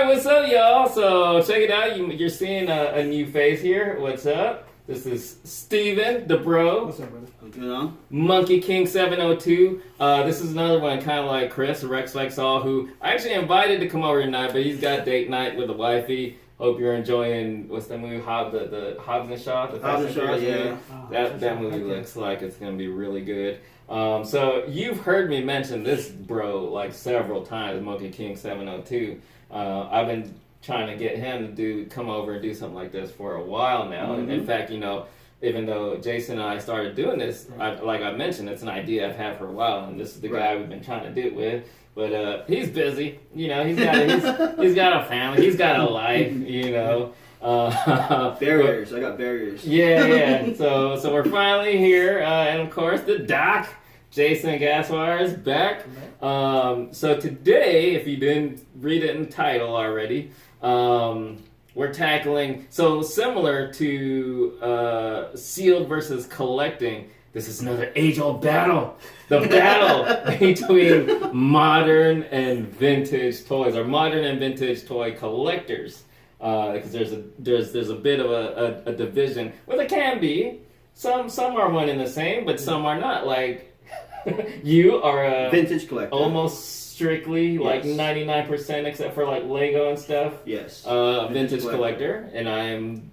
Alright, what's up, y'all? So, check it out. You're seeing a new face here. What's up? This is Steven, the bro. What's up, brother? What's going on? Monkey King 702. This is another one kind of like Chris, Rex Lexall, who I actually invited to come over tonight, but he's got date night with the wifey. Hope you're enjoying, what's that movie, the Hobbs and Shaw? The Hobbs and Shaw, yeah. That movie looks like it's going to be really good. So you've heard me mention this bro like several times, Monkey King 702. I've been trying to get him to come over and do something like this for a while now. And in fact, even though Jason and I started doing this, like I mentioned, it's an idea I've had for a while, and this is the guy we've been trying to do it with. But he's busy, he's got a family, he's got a life, Barriers, I got barriers. Yeah. So we're finally here, and of course the doc, Jason Gaspar, is back. So today, if you didn't read it in the title already, we're tackling, so similar to sealed versus collecting, this is another age-old battle. The battle between modern and vintage toys, or modern and vintage toy collectors. Because there's a bit of a division. Well, there can be. Some are one and the same, but some are not. Like, you are a vintage collector. Almost strictly, like 99%, except for like Lego and stuff. Yes. Vintage collector, and I am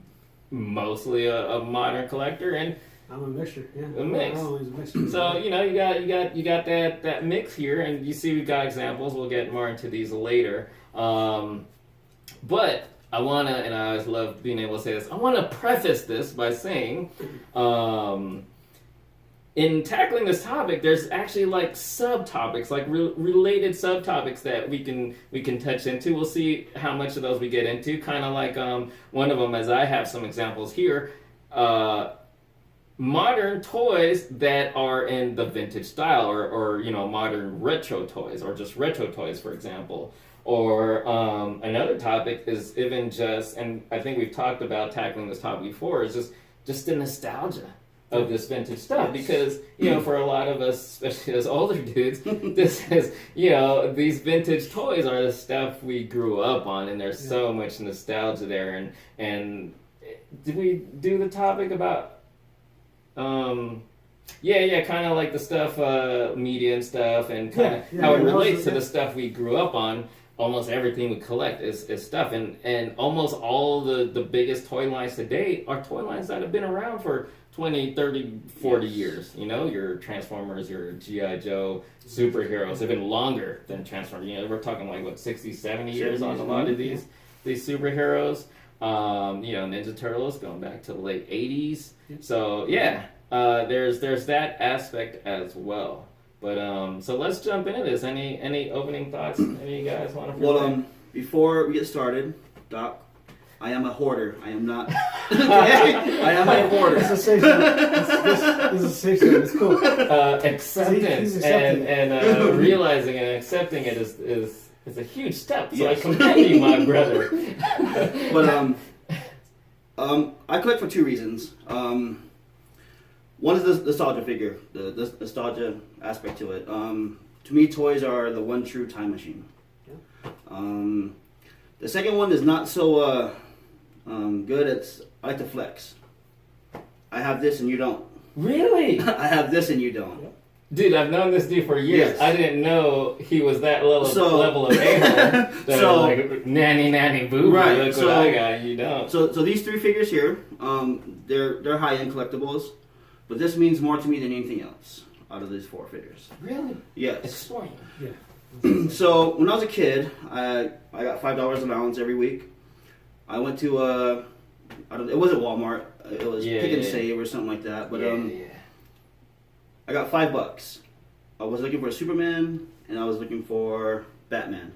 mostly a modern collector, and I'm a mixture. Yeah. A mix. I'm always a mixture. so you got that mix here, and you see we've got examples. We'll get more into these later. But I wanna, and I always love being able to say this, I wanna preface this by saying, in tackling this topic, there's actually like subtopics, like related subtopics that we can touch into. We'll see how much of those we get into. Kind of like one of them, as I have some examples here, modern toys that are in the vintage style, or modern retro toys, or just retro toys, for example. Or another topic is even just, and I think we've talked about tackling this topic before, is just the nostalgia of this vintage stuff. Because, for a lot of us, especially as older dudes, this is, these vintage toys are the stuff we grew up on, and there's so much nostalgia there. And did we do the topic about, kind of like the stuff, media and stuff, and kind of how it relates to the stuff we grew up on. Almost everything we collect is stuff, and almost all the biggest toy lines to date are toy lines that have been around for 20, 30, 40 years. Your Transformers, your G.I. Joe, superheroes have been longer than Transformers. We're talking like, 60, 70 years on a lot of these superheroes. Ninja Turtles going back to the late 80s. So, there's that aspect as well. But so let's jump into this. Any opening thoughts? Any of you guys want to? Well, before we get started, Doc, I am a hoarder. I am not. I am a hoarder. It's a safe zone. This is a safe zone. It's cool. Acceptance and realizing and accepting it is a huge step. So I commend you, my brother. But I collect for two reasons. One is the nostalgia figure, the nostalgia aspect to it. To me, toys are the one true time machine. Yeah. The second one is not so good. I like to flex. I have this and you don't. Really? I have this and you don't. Yeah. Dude, I've known this dude for years. Yes. I didn't know he was that level of a-hole. Like, nanny, boo, right. Look what I got, you don't. So these three figures here, they're high-end collectibles. But this means more to me than anything else out of these four figures. Really? Yes. Explain. Yeah. So when I was a kid, I got $5 allowance every week. I went to it wasn't Walmart. It was Pick and Save or something like that. But I got $5. I was looking for Superman and I was looking for Batman.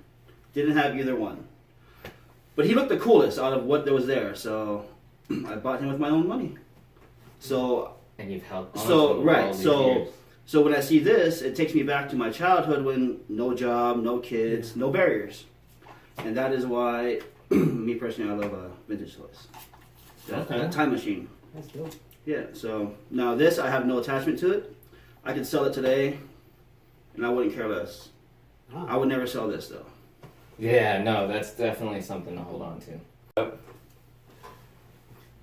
Didn't have either one. But he looked the coolest out of what there was there, so I bought him with my own money. So. And you've held on So when I see this, it takes me back to my childhood when no job, no kids, no barriers. And that is why, me personally, I love vintage toys. That time machine. That's dope. Yeah, so now this, I have no attachment to it. I could sell it today, and I wouldn't care less. I would never sell this, though. Yeah, no, that's definitely something to hold on to.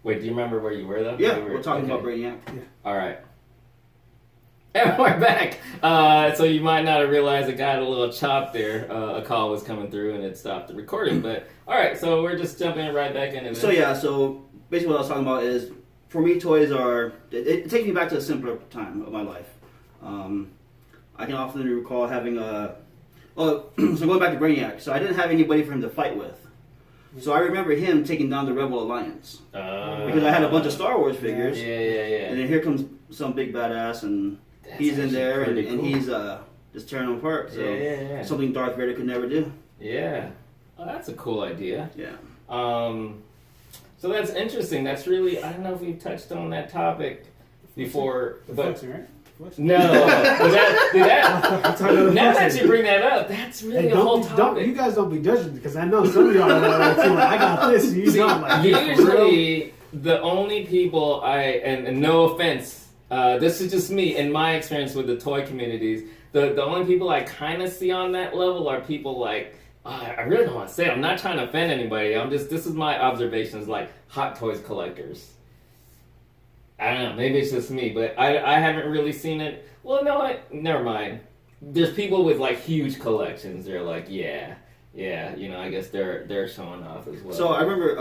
Wait, do you remember where you were though? Yeah, we're talking about Brainiac. All right. And we're back. So you might not have realized it got a little chopped there. A call was coming through and it stopped the recording. But all right, so we're just jumping right back into this. So yeah, so basically what I was talking about is, for me, toys are. It takes me back to a simpler time of my life. I can often recall having a. So going back to Brainiac, so I didn't have anybody for him to fight with. So I remember him taking down the Rebel Alliance because I had a bunch of Star Wars figures. Yeah. And then here comes some big badass, and he's in there, and he's just tearing them apart. So something Darth Vader could never do. Yeah, well, that's a cool idea. Yeah. So that's interesting. That's really, I don't know if we've touched on that topic before, but flexing, right? Flexing. no. Now that you bring that up, that's really a whole topic. You guys don't be judging because I know some of y'all are like, I got this. You don't like. Usually, the only people and no offense, this is just me in my experience with the toy communities. The only people I kind of see on that level are people like. I really don't want to say it. I'm not trying to offend anybody. This is my observations, like Hot Toys collectors. I don't know, maybe it's just me, but I haven't really seen it. Well, no, never mind. There's people with like huge collections. They're like, yeah, I guess they're showing off as well. So I remember,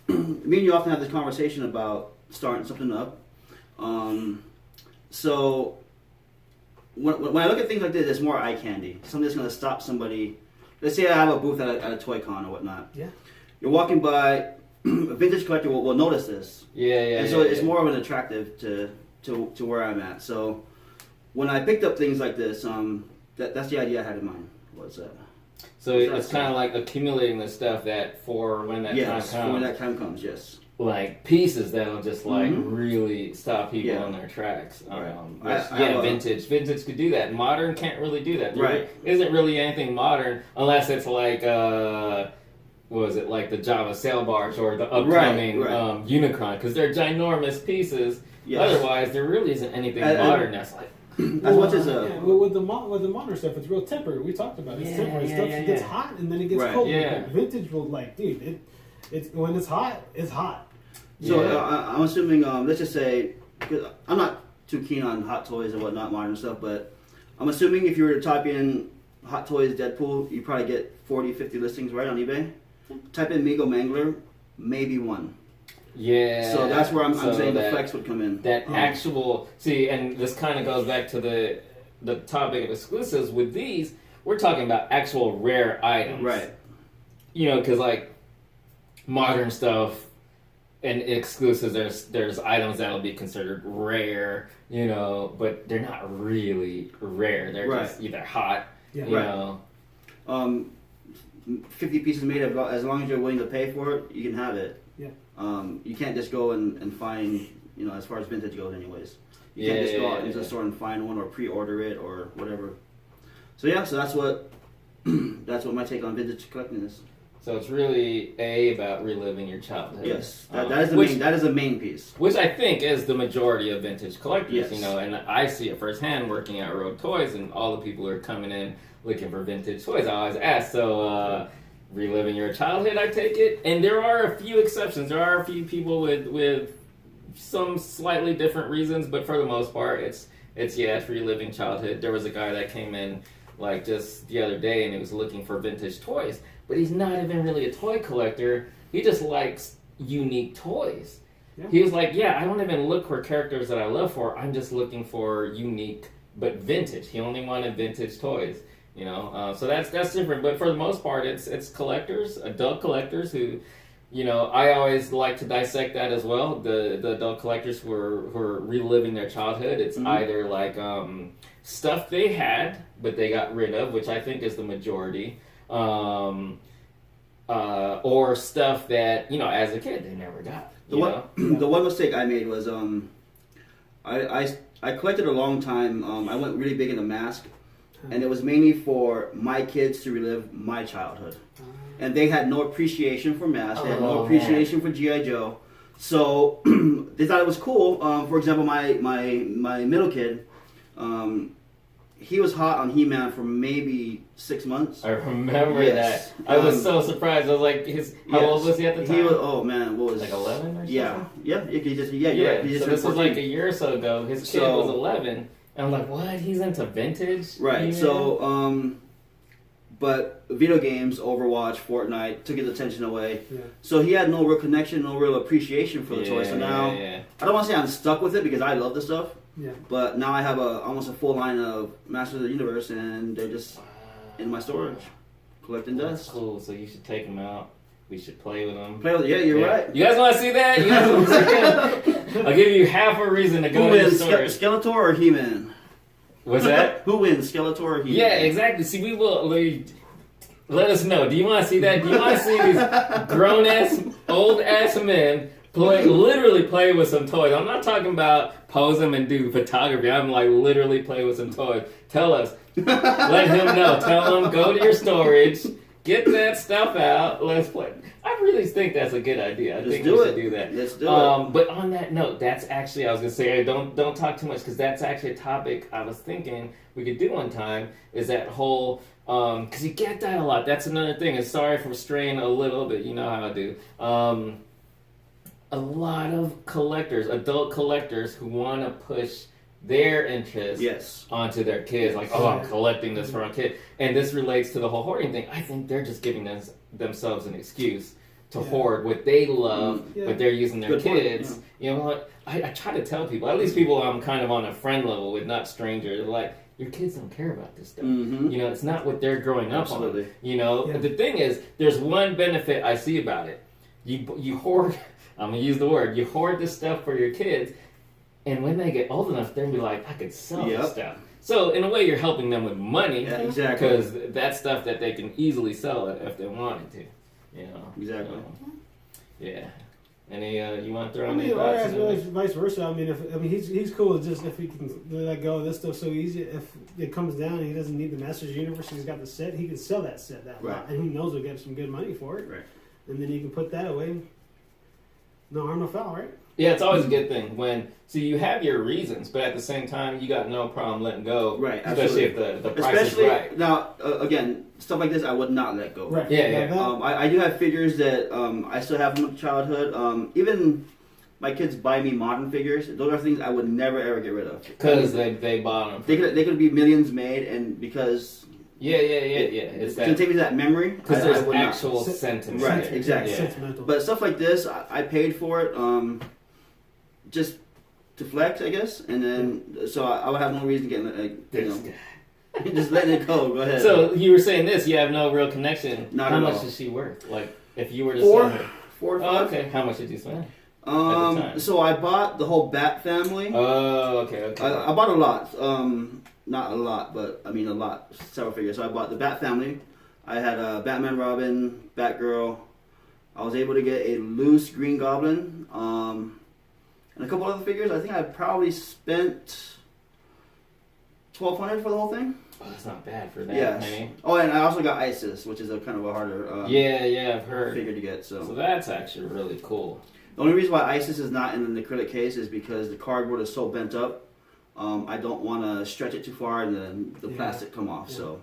me and you often have this conversation about starting something up. So when I look at things like this, it's more eye candy. Something that's going to stop somebody. Let's say I have a booth at a toy con or whatnot. Yeah. You're walking by, a vintage collector will notice this. Yeah. And so it's more of an attractive to where I'm at. So when I picked up things like this, that's the idea I had in mind. What's that? So it's kind of like accumulating the stuff that for when that time comes. Yes, when that time comes, yes. Like pieces that'll just like really stop people on their tracks. Vintage could do that. Modern can't really do that. There isn't really anything modern unless it's like what was it, like the Java sail barge or the upcoming Unicron, because they're ginormous pieces. Yes. Otherwise, there really isn't anything modern that's like. As much as with the modern stuff, it's real temporary. We talked about it. It's temporary. Stuff gets hot and then it gets cold. Yeah. Vintage will it's when it's hot, it's hot. So I'm assuming, let's just say, because I'm not too keen on Hot Toys and whatnot, modern stuff, but I'm assuming if you were to type in Hot Toys Deadpool, you probably get 40, 50 listings right on eBay. Type in Mego Mangler, maybe one. Yeah. So that's where I'm saying the flex would come in. That actual, see, and this kind of goes back to the topic of exclusives. With these, we're talking about actual rare items. Right. Because like modern stuff, and exclusives, there's items that'll be considered rare, but they're not really rare. They're just either hot, you know. 50 pieces made of, as long as you're willing to pay for it, you can have it. Yeah. You can't just go and find, as far as vintage goes anyways. You can't just go out into the store and find one or pre-order it or whatever. So so that's what my take on vintage collecting is. So it's really about reliving your childhood. Yes, that is the main piece. Which I think is the majority of vintage collectors, yes. And I see it firsthand working at Road Toys, and all the people who are coming in looking for vintage toys. I always ask, reliving your childhood, I take it? And there are a few exceptions. There are a few people with some slightly different reasons, but for the most part, it's reliving childhood. There was a guy that came in like just the other day, and he was looking for vintage toys. But he's not even really a toy collector. He just likes unique toys. Yeah. He was like, I don't even look for characters that I love for. I'm just looking for unique, but vintage. He only wanted vintage toys, So that's different. But for the most part, it's collectors, adult collectors who, I always like to dissect that as well. The adult collectors who are reliving their childhood. It's either like stuff they had, but they got rid of, which I think is the majority. Or stuff that as a kid they never got. The one mistake I made was I collected a long time. I went really big into mask, and it was mainly for my kids to relive my childhood, and they had no appreciation for mask. They had no appreciation for GI Joe, so they thought it was cool. For example, my middle kid. he was hot on He-Man for maybe 6 months. I remember Yes. that. I was so surprised. I was like, how old was he at the time? He was, oh man, what was like 11 or something? Yeah, you're Yeah. right. He just So this was 14. like a year or so ago. His kid was 11, and I'm like, what? He's into vintage? Right. He-Man? So, but video games, Overwatch, Fortnite took his attention away. Yeah. So he had no real connection, no real appreciation for the toy. So now, I don't want to say I'm stuck with it because I love the stuff. Yeah. But now I have almost a full line of Masters of the Universe, and they're just in my storage, collecting dust. That's cool. So you should take them out. We should play with them. Yeah, you're right. You guys want to see that? You guys want to see that? I'll give you half a reason to go to your storage. Skeletor or He-Man? What's that? Who wins, Skeletor or He-Man? Yeah, exactly. See, let us know. Do you want to see that? Do you want to see these grown-ass, old-ass men literally play with some toys? I'm not talking about pose them and do photography. I'm like literally play with some toys. Tell us. Let him know. Tell him, go to your storage, get that stuff out, let's play. I really think that's a good idea. I think we should do that. Let's do it. But on that note, that's actually, I was going to say, don't talk too much, because that's actually a topic I was thinking we could do one time, is that whole, because you get that a lot. That's another thing. And sorry for straying a little bit. You know how I do. A lot of collectors, adult collectors, who want to push their interests onto their kids. Like, oh, I'm collecting this for a kid. And this relates to the whole hoarding thing. I think they're just giving themselves an excuse to hoard what they love, but they're using their kids. You know what? I try to tell people, at least people I'm kind of on a friend level with, not strangers, like, your kids don't care about this stuff. You know, it's not what they're growing up on. You know, the thing is, there's one benefit I see about it. You hoard, I'm going to use the word, you hoard this stuff for your kids, and when they get old enough, they're going to be like, I could sell this stuff. So, in a way, you're helping them with money. Yeah, exactly. Because that's stuff that they can easily sell if they wanted to. You know? Exactly. So, Any, you want to throw any thoughts? Or vice versa. I mean, he's cool with just if he can let go of this stuff so easy. If it comes down and he doesn't need the Masters Universe, he's got the set, he can sell that set lot. And who knows, he'll get some good money for it. Right. And then he can put that away. No harm, no foul, right? Yeah, it's always a good thing you have your reasons, but at the same time, you got no problem letting go. Right, especially if the price is right. Now, again, stuff like this, I would not let go. Right. Yeah. I do have figures that I still have from childhood. Even my kids buy me modern figures. Those are things I would never ever get rid of. Because they bought them. They could be millions made, and because. It's to take me to that memory. Because there's actual sentiment. Right, exactly. Yeah. But stuff like this, I paid for it just to flex, I guess. And then, so I would have no reason to get, just letting it go. Go ahead. So you were saying this, you have no real connection. Not How at much all. is she worth? Like, if you were to sell her? 4 or 5. Okay. How much did you spend? So I bought the whole Bat family. Oh, okay. I bought a lot. Not a lot, but I mean a lot. Several figures. So I bought the Bat family. I had Batman, Robin, Batgirl. I was able to get a loose Green Goblin. And a couple other figures. I think I probably spent $1,200 for the whole thing. Oh, that's not bad for that many. Oh, and I also got Isis, which is a kind of a harder I've heard figure to get. So that's actually really cool. The only reason why Isis is not in an acrylic case is because the cardboard is so bent up. I don't want to stretch it too far and then the plastic come off. So,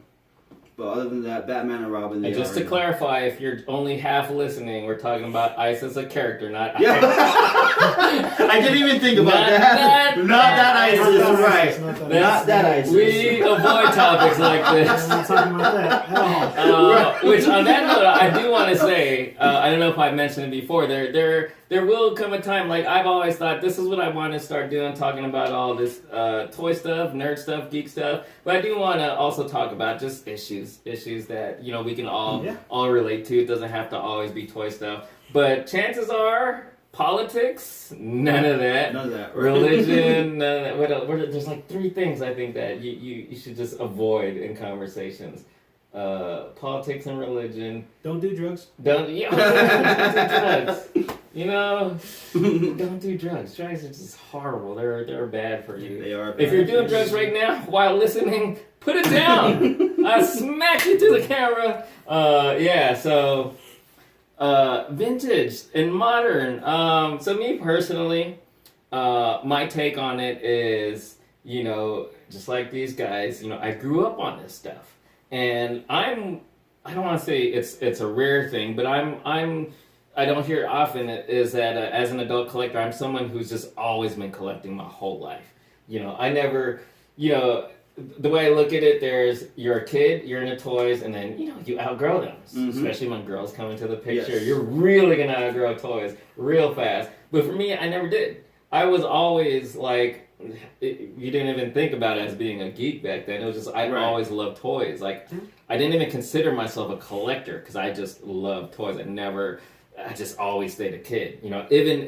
but other than that, Batman and Robin. And just to clarify, if you're only half listening, we're talking about Ice as a character, not Ice. I didn't even think about that. Not that Isis, right? Not that Isis. We avoid topics like this. I'm not talking about that. Which, on that note, I do want to say, I don't know if I mentioned it before. There will come a time, like I've always thought, this is what I want to start doing, talking about all this toy stuff, nerd stuff, geek stuff. But I do want to also talk about just issues that we can all relate to. It doesn't have to always be toy stuff. But chances are, politics, none of that. None of that. Religion, none of that. What else? There's like 3 things I think that you should just avoid in conversations. Politics and religion. Don't do drugs. Don't do drugs. Don't do drugs. Drugs are just horrible. They're bad for you. They are bad. If you're doing drugs right now while listening, put it down. I smack you to the camera. So vintage and modern. So me personally, my take on it is, just like these guys, I grew up on this stuff, and I don't want to say it's a rare thing, but I don't hear it often, is that as an adult collector, I'm someone who's just always been collecting my whole life. I never, the way I look at it, you're a kid, you're into toys, and then, you outgrow them. Mm-hmm. Especially when girls come into the picture. Yes. You're really going to outgrow toys real fast. But for me, I never did. I was always like, you didn't even think about it as being a geek back then. It was just, I always loved toys. Like, I didn't even consider myself a collector because I just loved toys. I just always stayed a kid. Even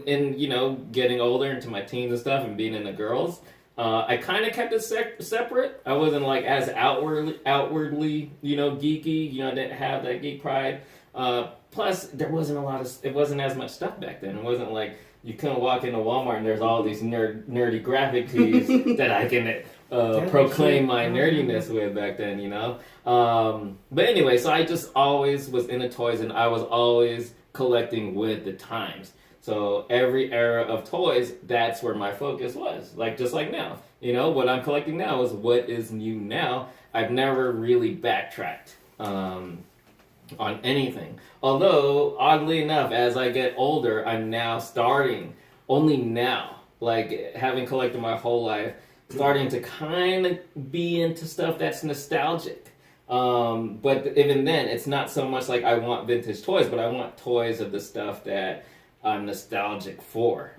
in getting older into my teens and stuff and being into girls, I kind of kept it separate. I wasn't like as outwardly, geeky. I didn't have that geek pride. Plus, there wasn't it wasn't as much stuff back then. It wasn't like you couldn't walk into Walmart and there's all these nerdy graphic tees that I can proclaim my nerdiness with back then, But anyway, so I just always was into toys, and I was always collecting with the times. So every era of toys, that's where my focus was. Like, just like now. What I'm collecting now is what is new now. I've never really backtracked on anything. Although, oddly enough, as I get older, I'm now starting, only now, like having collected my whole life, starting to kind of be into stuff that's nostalgic. But even then, it's not so much like I want vintage toys, but I want toys of the stuff that I'm nostalgic for,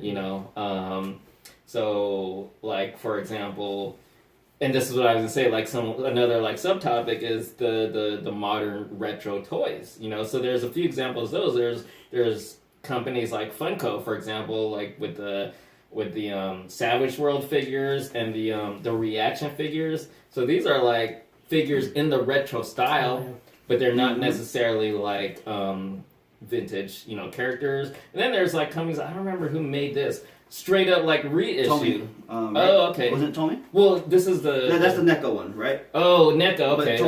So, like, for example, and this is what I was gonna say, like another like subtopic is the modern retro toys, So there's a few examples of those. There's companies like Funko, for example, like with the Savage World figures and the reaction figures. So these are like figures in the retro style, but they're not necessarily like vintage, characters. And then there's like companies, I don't remember who made this, straight up like reissue. Tommy. Oh, okay. Was it Tommy? Well, this is that's the NECA one, right? Oh, NECA, okay.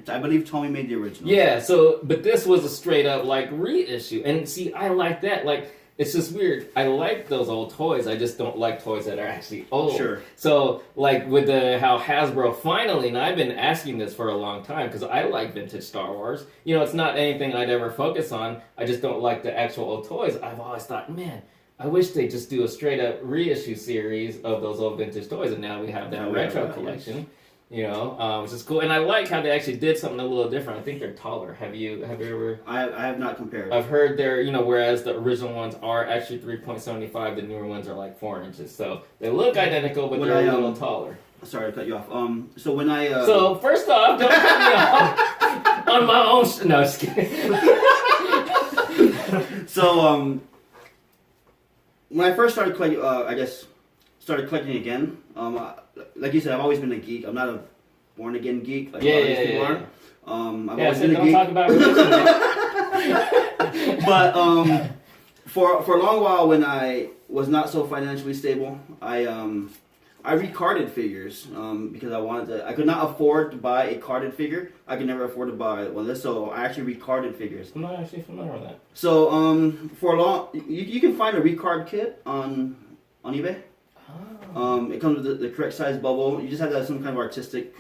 But I believe Tommy made the original. Yeah, but this was a straight up like reissue. And see, I like that. Like, it's just weird. I like those old toys. I just don't like toys that are actually old. Sure. So, like with how Hasbro finally, and I've been asking this for a long time because I like vintage Star Wars. It's not anything I'd ever focus on. I just don't like the actual old toys. I've always thought, man, I wish they'd just do a straight up reissue series of those old vintage toys, and now we have that retro collection. Which is cool. And I like how they actually did something a little different. I think they're taller. Have you ever? I have not compared. I've heard they're, whereas the original ones are actually 3.75, the newer ones are like 4 inches. So they look identical, but they're a little taller. Sorry to cut you off. So when I... So first off, don't cut me off on my own... No, just kidding. So, when I first started collecting, started collecting again, like you said, I've always been a geek. I'm not a born-again geek like a lot of these people are. I've always been a geek. Talk about religion. But for a long while, when I was not so financially stable, I recarded figures because I could not afford to buy a carded figure. I could never afford to buy one of this, so I actually recarded figures. I'm not actually familiar with that. So for a long, you can find a recard kit on eBay. Oh. It comes with the correct size bubble. You just have to have some kind of artistic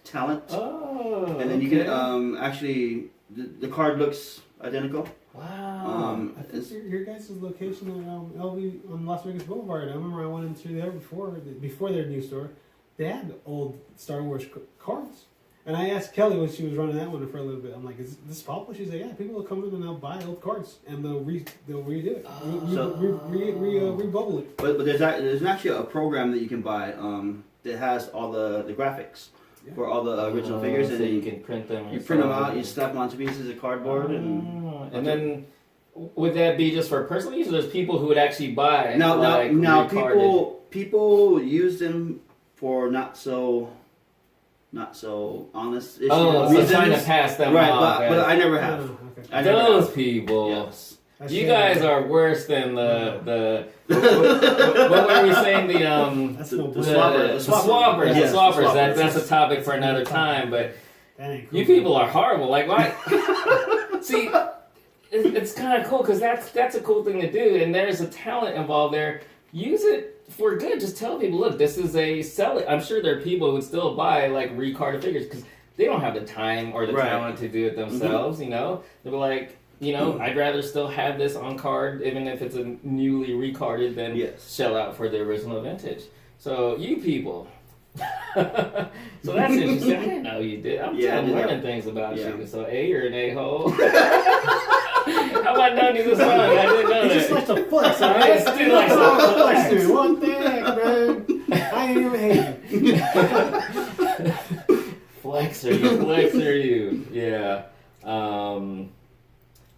talent. Oh. And then you can actually the card looks identical. Wow. I think your guys' location at LV on Las Vegas Boulevard. I remember I went into there before their new store. They had old Star Wars cards. And I asked Kelly when she was running that one for a little bit. I'm like, "Is this popular?" She's like, "Yeah, people will come in and they'll buy old cards and they'll redo it, rebubble it." But there's actually a program that you can buy that has all the graphics for all the original figures, and then you can print them. You print them out, you snap them onto pieces of cardboard, and then would that be just for personal use? Or there's people who would actually buy. Now people use them for not so honest issues. So trying to pass them off. But I never have. Okay. Those people. Yes. You guys are worse than the what were we saying? The swappers. Yes, the swappers. That's a topic for another time. But you people are horrible. Like, why? See, it's kind of cool because that's a cool thing to do, and there's a talent involved there. Use it for good, just tell people, look, this is a sell it. I'm sure there are people who would still buy like recarded figures because they don't have the time or the talent to do it themselves. You know, they're like, you know, I'd rather still have this on card, even if it's a newly recarded, than shell out for the original vintage. So you people. So that's interesting. I didn't know you did. I'm learning things about you. So A, you're an a-hole. How about knowing you this long? I didn't know that. He just likes to flex, alright? He still likes to flex. One thing, man. I ain't even hating. Flexer you. Yeah.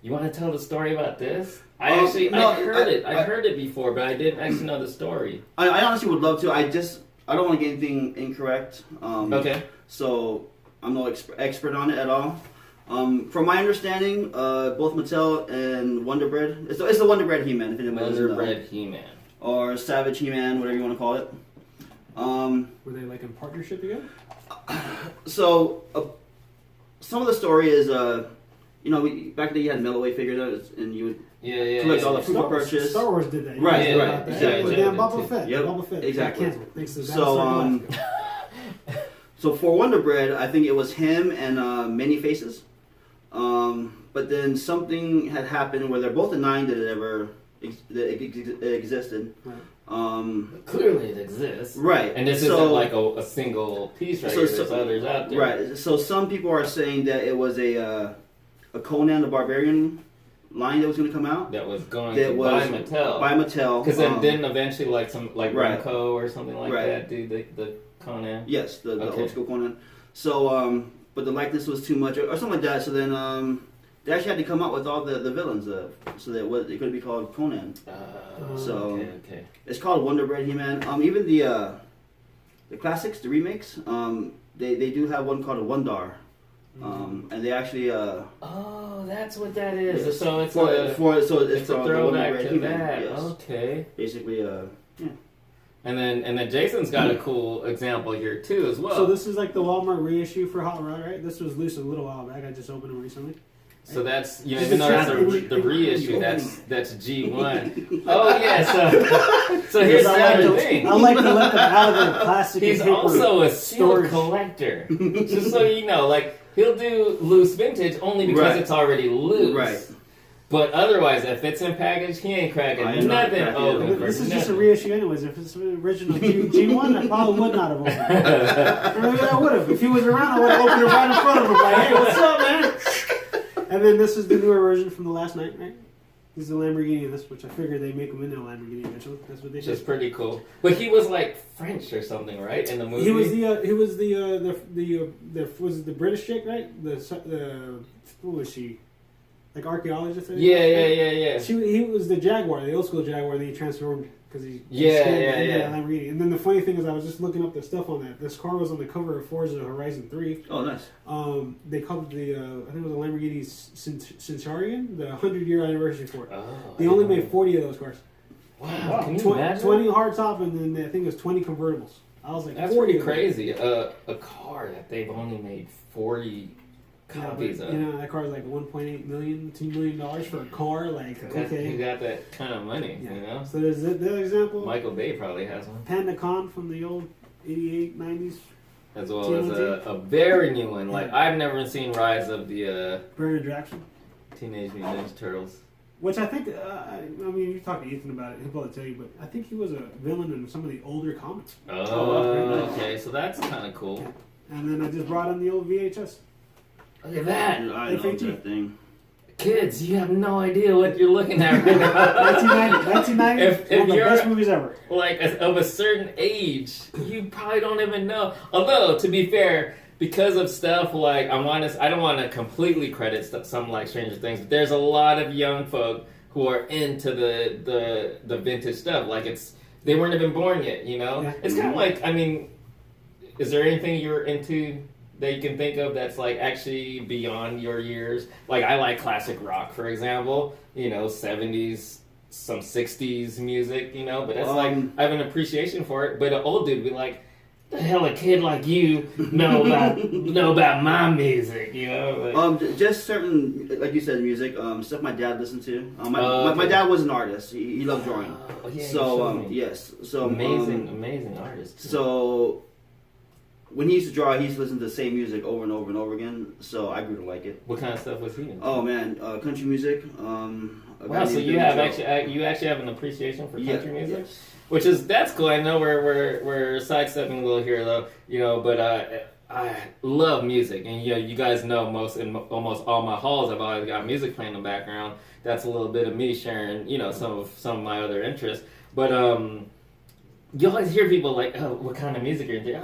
You want to tell the story about this? I heard it before, but I didn't actually know the story. I honestly would love to. I don't want to get anything incorrect. Okay. So I'm no expert on it at all. From my understanding, both Mattel and Wonder Bread, it's the Wonder Bread He-Man, if anybody doesn't know. Wonder Bread He-Man. Or Savage He-Man, whatever you want to call it. Were they like in partnership together? So, some of the story is, you know, back then you had Melloway figures and you would collect all the super purchase. Star Wars did that. Right. Exactly. Damn Boba Fett. Yep. Boba Fett. Exactly. Thanks to So for Wonder Bread, I think it was him and Many Faces. But then something had happened where they're both denying that it ever existed. Right. Clearly it exists. Right. And this isn't like a single piece right here. There's others out there. Right. So some people are saying that it was a Conan the Barbarian line that was going to come out. That was going to by Mattel. By Mattel. Because it didn't eventually Remco or something like that do the Conan. Yes, the old school Conan. So, but the likeness was too much or something like that. So then they actually had to come out with all the villains so that it could be called Conan. Okay. It's called Wonder Bread He-Man. Even the classics, the remakes, they do have one called a Wondar. And they actually that's what that is. Yes. So it's it's a throwback to that. Yes. Okay. Basically, yeah. And then Jason's got a cool example here too as well. So this is like the Walmart reissue for Hot Rod, right? This was loose a little while back. I just opened them recently. So that's even though that's the reissue, that's G1. Oh yeah, so here's the other thing. I like to let them out of the plastic. He's also a sealed collector. Just so you know, like he'll do loose vintage only because it's already loose. Right. But otherwise, if it's in package, he ain't cracking nothing open. This is just a reissue anyways. If it's an original G1, I probably would not have opened it. Or maybe I would have. If he was around, I would have opened it right in front of him. Like, hey, what's up, man? And then this is the newer version from the last night, right? This is the Lamborghini in this, which I figured they'd make him into a Lamborghini eventually. That's what they did. Which is pretty cool. But he was like French or something, right? In the movie, he was the British chick, right? The what was she? Like archaeologist? Yeah. He was the Jaguar, the old school Jaguar that he transformed because he Lamborghini. And then the funny thing is, I was just looking up the stuff on that. This car was on the cover of Forza Horizon 3. Oh, nice. They called it I think it was a Lamborghini Centurion, the 100-year anniversary for it. They only made 40 of those cars. Wow, can you imagine? 20 hardtop, and then I think it was 20 convertibles. I was like, that's pretty crazy. A car that they've only made 40 copies of. You know, that car is like $1.8 million, $2 million for a car. Like, okay, you got that kind of money, you know. So there's the example. Michael Bay probably has one. Panda Con from the old 88, 90s. As well as a very new one. Like I've never seen Rise of the Bernard Jackson, Teenage Mutant Ninja Turtles. Which I think, I mean, you talk to Ethan about it, he'll probably tell you, but I think he was a villain in some of the older comics. Okay, so that's kind of cool. Yeah. And then I just brought in the old VHS. Look at that. I know that thing. Kids, you have no idea what you're looking at right now. 1990, if one of the you're best movies ever. Like of a certain age, you probably don't even know. Although, to be fair, because of stuff like I don't want to completely credit something like Stranger Things, but there's a lot of young folk who are into the vintage stuff. Like they weren't even born yet, you know. Yeah. It's kind of like, I mean, is there anything you're into that you can think of that's like actually beyond your years? Like I like classic rock, for example. You know, 70s, some 60s music. You know, but that's like I have an appreciation for it. But an old dude would be like, the hell a kid like you know about my music, you know? Like, just certain, like you said, music, stuff my dad listened to. My dad was an artist. He loved drawing. Oh, yeah, so yes, so amazing artist. So when he used to draw, he used to listen to the same music over and over and over again. So I grew to like it. What kind of stuff was he into? Oh man, country music. Wow, so you actually have an appreciation for country music, yes. which is that's cool. I know we're sidestepping a little here though, you know, but I love music, and you guys know almost all my halls I've always got music playing in the background. That's a little bit of me sharing, some of my other interests, but you always hear people like, oh, what kind of music are you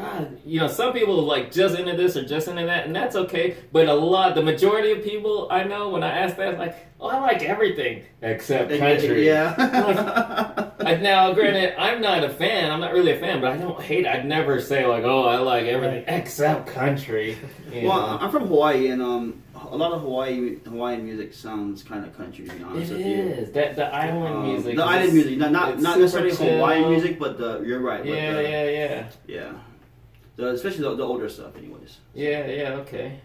into? Some people like just into this or just into that, and that's okay. But the majority of people I know, when I ask that, like, oh, I like everything except country. Yeah. Now, granted, I'm not a fan. I'm not really a fan, but I don't hate it. I'd never say like, oh, I like everything except country. Well, I'm from Hawaii, and a lot of Hawaiian music sounds kind of country, to be honest with you. It is. The island music. The island music, not necessarily chill. Hawaiian music, but you're right. Yeah. Especially the older stuff, anyways. Yeah. Okay.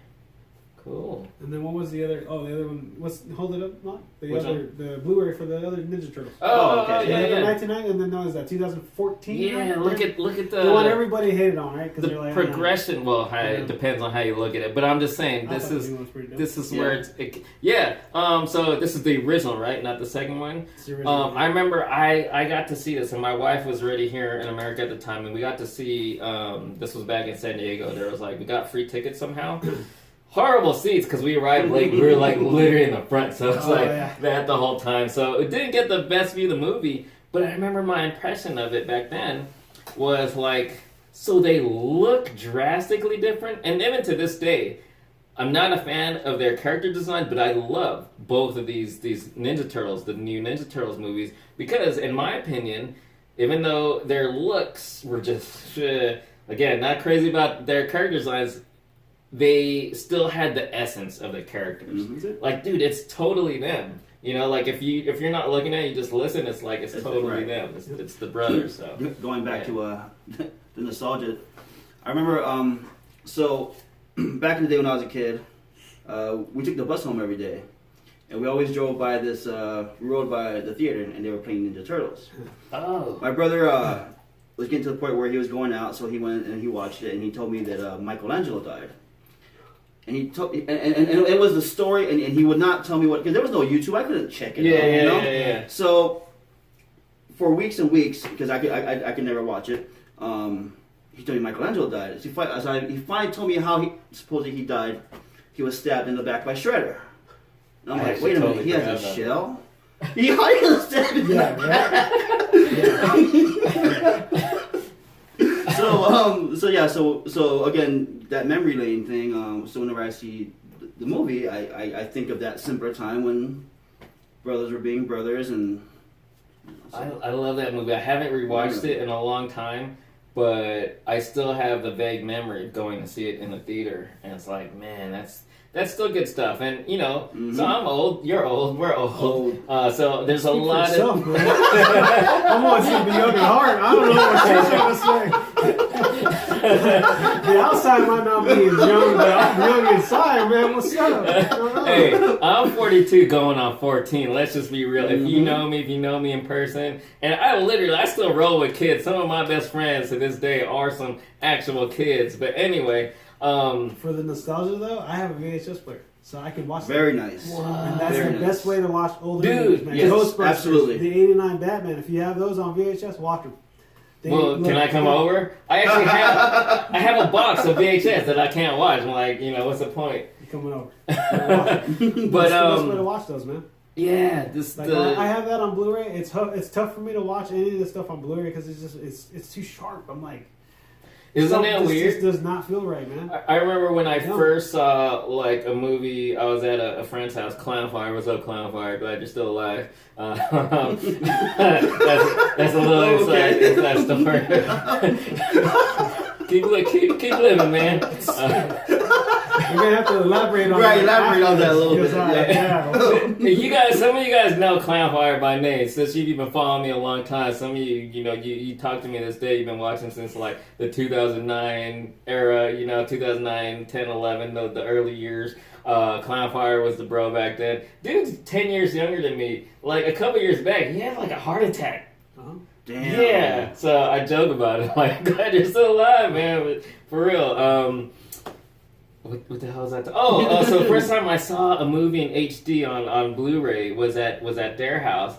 Cool. And then what was the other? Oh, the other one. Hold it up, Mark. Which The Blu-ray for the other Ninja Turtles. Oh, okay. Yeah. 1999, and then no, is that 2014? Yeah, right? look at the one everybody hated on, right? The progression. Well, it depends on how you look at it, but I'm just saying this is where it's so this is the original, right? Not the second one. It's the original, I remember I got to see this, and my wife was already here in America at the time, and we got to see. This was back in San Diego. There was we got free tickets somehow. Horrible seats because we arrived late. We were literally in the front, so it's that the whole time. So it didn't get the best view of the movie, but I remember my impression of it back then was so they look drastically different, and even to this day, I'm not a fan of their character design, but I love both of these Ninja Turtles, the new Ninja Turtles movies, because in my opinion, even though their looks were just again not crazy about their character designs, they still had the essence of the characters. Mm-hmm. Dude, it's totally them. If you're not looking at it, you just listen. It's totally them. It's the brothers. So going back to the nostalgia, I remember. So back in the day when I was a kid, we took the bus home every day, and we always drove by this. We rode by the theater, and they were playing Ninja Turtles. Oh. My brother was getting to the point where he was going out, so he went and he watched it, and he told me that Michelangelo died. And he told, and it was the story, and he would not tell me what, because there was no YouTube, I couldn't check it. Yeah. So for weeks and weeks, because I could never watch it, he told me Michelangelo died. So he finally told me how supposedly he died. He was stabbed in the back by Shredder. And I'm like, wait a minute, he has a shell? He was stabbed in the back. So again, that memory lane thing. So whenever I see the movie, I think of that simpler time when brothers were being brothers, and I love that movie. I haven't rewatched it in a long time, but I still have the vague memory of going to see it in the theater, and it's like, man, that's still good stuff. And so I'm old, you're old, we're old. So there's a lot of. I'm always gonna be young at heart. I don't know what she's trying to say. The outside might not be as young, but I'm young inside, man. What's up? Hey, I'm 42 going on 14. Let's just be real. If you know me in person, and I still roll with kids. Some of my best friends to this day are some actual kids. But anyway. For the nostalgia though, I have a VHS player, so I can watch. Very nice. And that's the best way to watch older movies, man. Yes, Ghostbusters, absolutely. The '89 Batman. If you have those on VHS, watch them. Can I come over? I actually have a box of VHS that I can't watch. I'm like, what's the point? You're coming over. But that's the best way to watch those, man. Yeah, I have that on Blu-ray. It's tough for me to watch any of the stuff on Blu-ray because it's too sharp. I'm like. Isn't that weird? This does not feel right, man. I remember when I first saw a movie. I was at a friend's house, Clownfire. What's up, Clownfire? Glad you're still alive. That's a little inside story. keep living, man. gonna have to elaborate on Right, that. elaborate on that a little bit. You guys, some of you guys know Clownfire by name. Since you've been following me a long time, some of you, you talked to me this day. You've been watching since like the 2009 era. 2009, 10, 11, the early years. Clownfire was the bro back then. Dude's 10 years younger than me. Like a couple years back, he had like a heart attack. Damn. Yeah. So I joke about it. Like, glad you're still alive, man. But for real. What the hell is that? So the first time I saw a movie in HD on Blu-ray was at their house.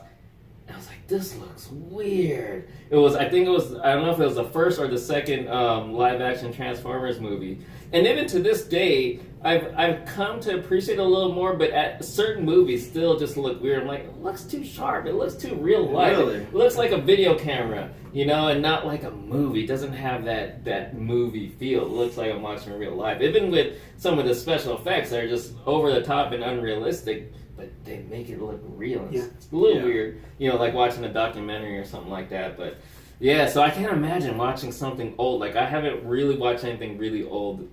And I was like, this looks weird. I don't know if it was the first or the second live action Transformers movie. And even to this day, I've come to appreciate it a little more, but at certain movies still just look weird. I'm like, it looks too sharp. It looks too real life. Really? It looks like a video camera, and not like a movie. It doesn't have that movie feel. It looks like I'm watching real life. Even with some of the special effects that are just over the top and unrealistic, but they make it look real. Yeah. It's a little weird, like watching a documentary or something like that. But yeah, so I can't imagine watching something old. Like I haven't really watched anything really old,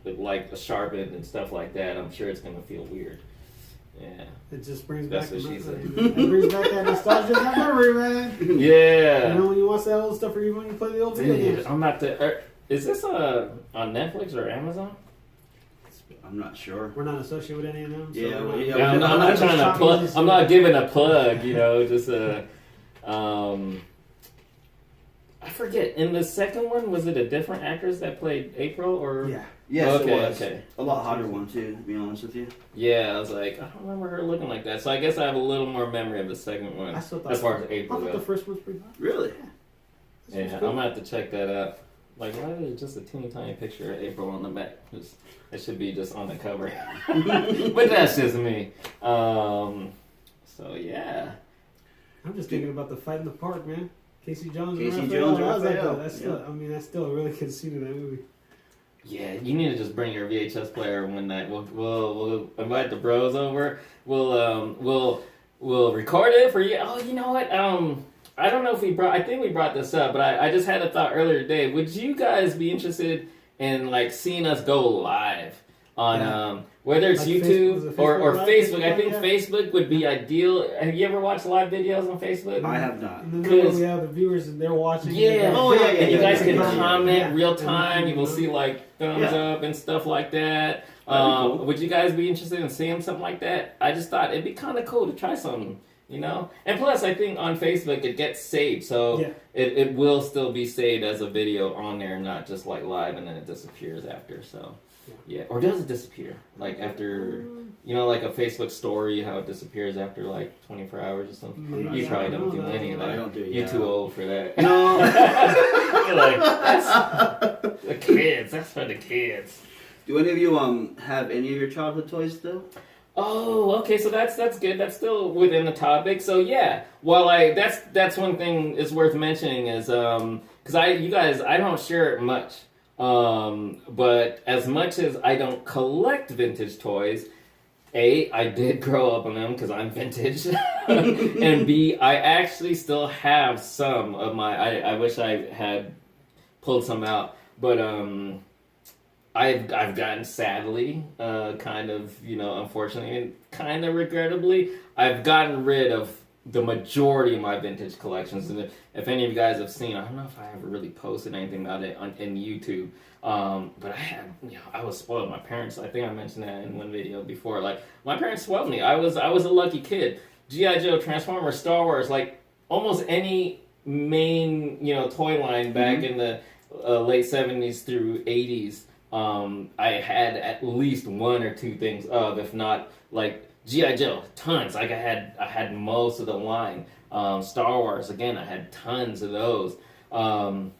like sharpened and stuff like that. I'm sure it's gonna feel weird. Yeah. It just brings That's back what she said. it brings back that nostalgia, that memory, man. Yeah. When you watch that old stuff, or even when you play the old video games. I'm not the. Is this on Netflix or Amazon? I'm not sure. We're not associated with any of them. So Yeah, I'm not trying to plug. I'm not giving a plug. Just I forget. In the second one, was it a different actress that played April or? Yeah. Yes, okay, it was. Okay. A lot hotter one too, to be honest with you. Yeah, I was like, I don't remember her looking like that. So I guess I have a little more memory of the second one. I still thought as far as April I thought the goes. first one's pretty hot. Really? Yeah, I'm gonna have to check that out. Like, why is it just a teeny tiny picture of April on the back? It should be just on the cover. But that's just me. So yeah. I'm just thinking about the fight in the park, man. Casey Jones Casey and Jones Raphael. and Raphael. That's still a really good scene in that movie. Yeah, you need to just bring your VHS player one night. We'll invite the bros over. We'll record it for you. Oh, you know what? I don't know if I think we brought this up, but I just had a thought earlier today. Would you guys be interested in like seeing us go live on whether it's like YouTube or Facebook? I think yeah. Facebook would be ideal. Have you ever watched live videos on Facebook? I have not. And then we have the viewers and they're watching. Yeah. And you guys can comment Yeah. real time. You will see like thumbs up and stuff like that. Cool. Would you guys be interested in seeing something like that? I just thought it'd be kind of cool to try something. And plus I think on Facebook it gets saved, so it will still be saved as a video on there, not just like live and then it disappears after. So or does it disappear like after like a Facebook story, how it disappears after like 24 hours or something? You probably don't do any of that. I don't do it. You're too old for that. No. You're like, that's the kids. That's for the kids. Do any of you have any of your childhood toys still? Oh, okay. So that's good. That's still within the topic. So yeah, while that's one thing is worth mentioning is because I don't share it much. But as much as I don't collect vintage toys, A, I did grow up on them because I'm vintage, and B, I actually still have some of my. I wish I had pulled some out, but I've gotten sadly, kind of, unfortunately, and kind of regrettably, I've gotten rid of the majority of my vintage collections. And if any of you guys have seen, I don't know if I ever really posted anything about it in YouTube, but I had, I was spoiled. My parents, I think I mentioned that in one video before, like, my parents spoiled me. I was a lucky kid. G.I. Joe, Transformers, Star Wars, like, almost any main, toy line back in the late 70s through 80s, I had at least one or two things of, if not, like, G.I. Joe, tons. Like, I had most of the line. Star Wars, again, I had tons of those. What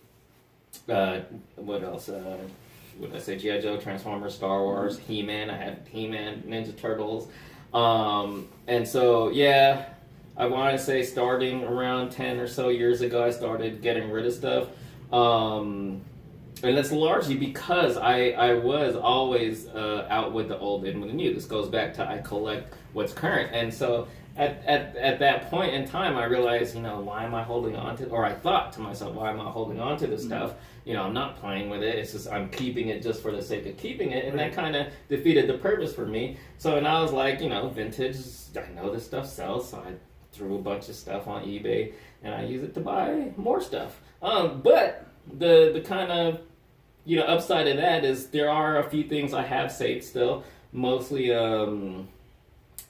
else? What did I say? G.I. Joe, Transformers, Star Wars, He-Man. I had He-Man, Ninja Turtles. And so, yeah, I want to say starting around 10 or so years ago, I started getting rid of stuff. And that's largely because I was always out with the old and with the new. This goes back to I collect what's current. And so at that point in time, I realized, why am I holding on to, or I thought to myself, why am I holding on to this stuff? I'm not playing with it. It's just I'm keeping it just for the sake of keeping it, and that kind of defeated the purpose for me. So, and I was like, vintage, I know this stuff sells, so I threw a bunch of stuff on eBay, and I use it to buy more stuff. But the kind of, upside of that is there are a few things I have saved still. Mostly,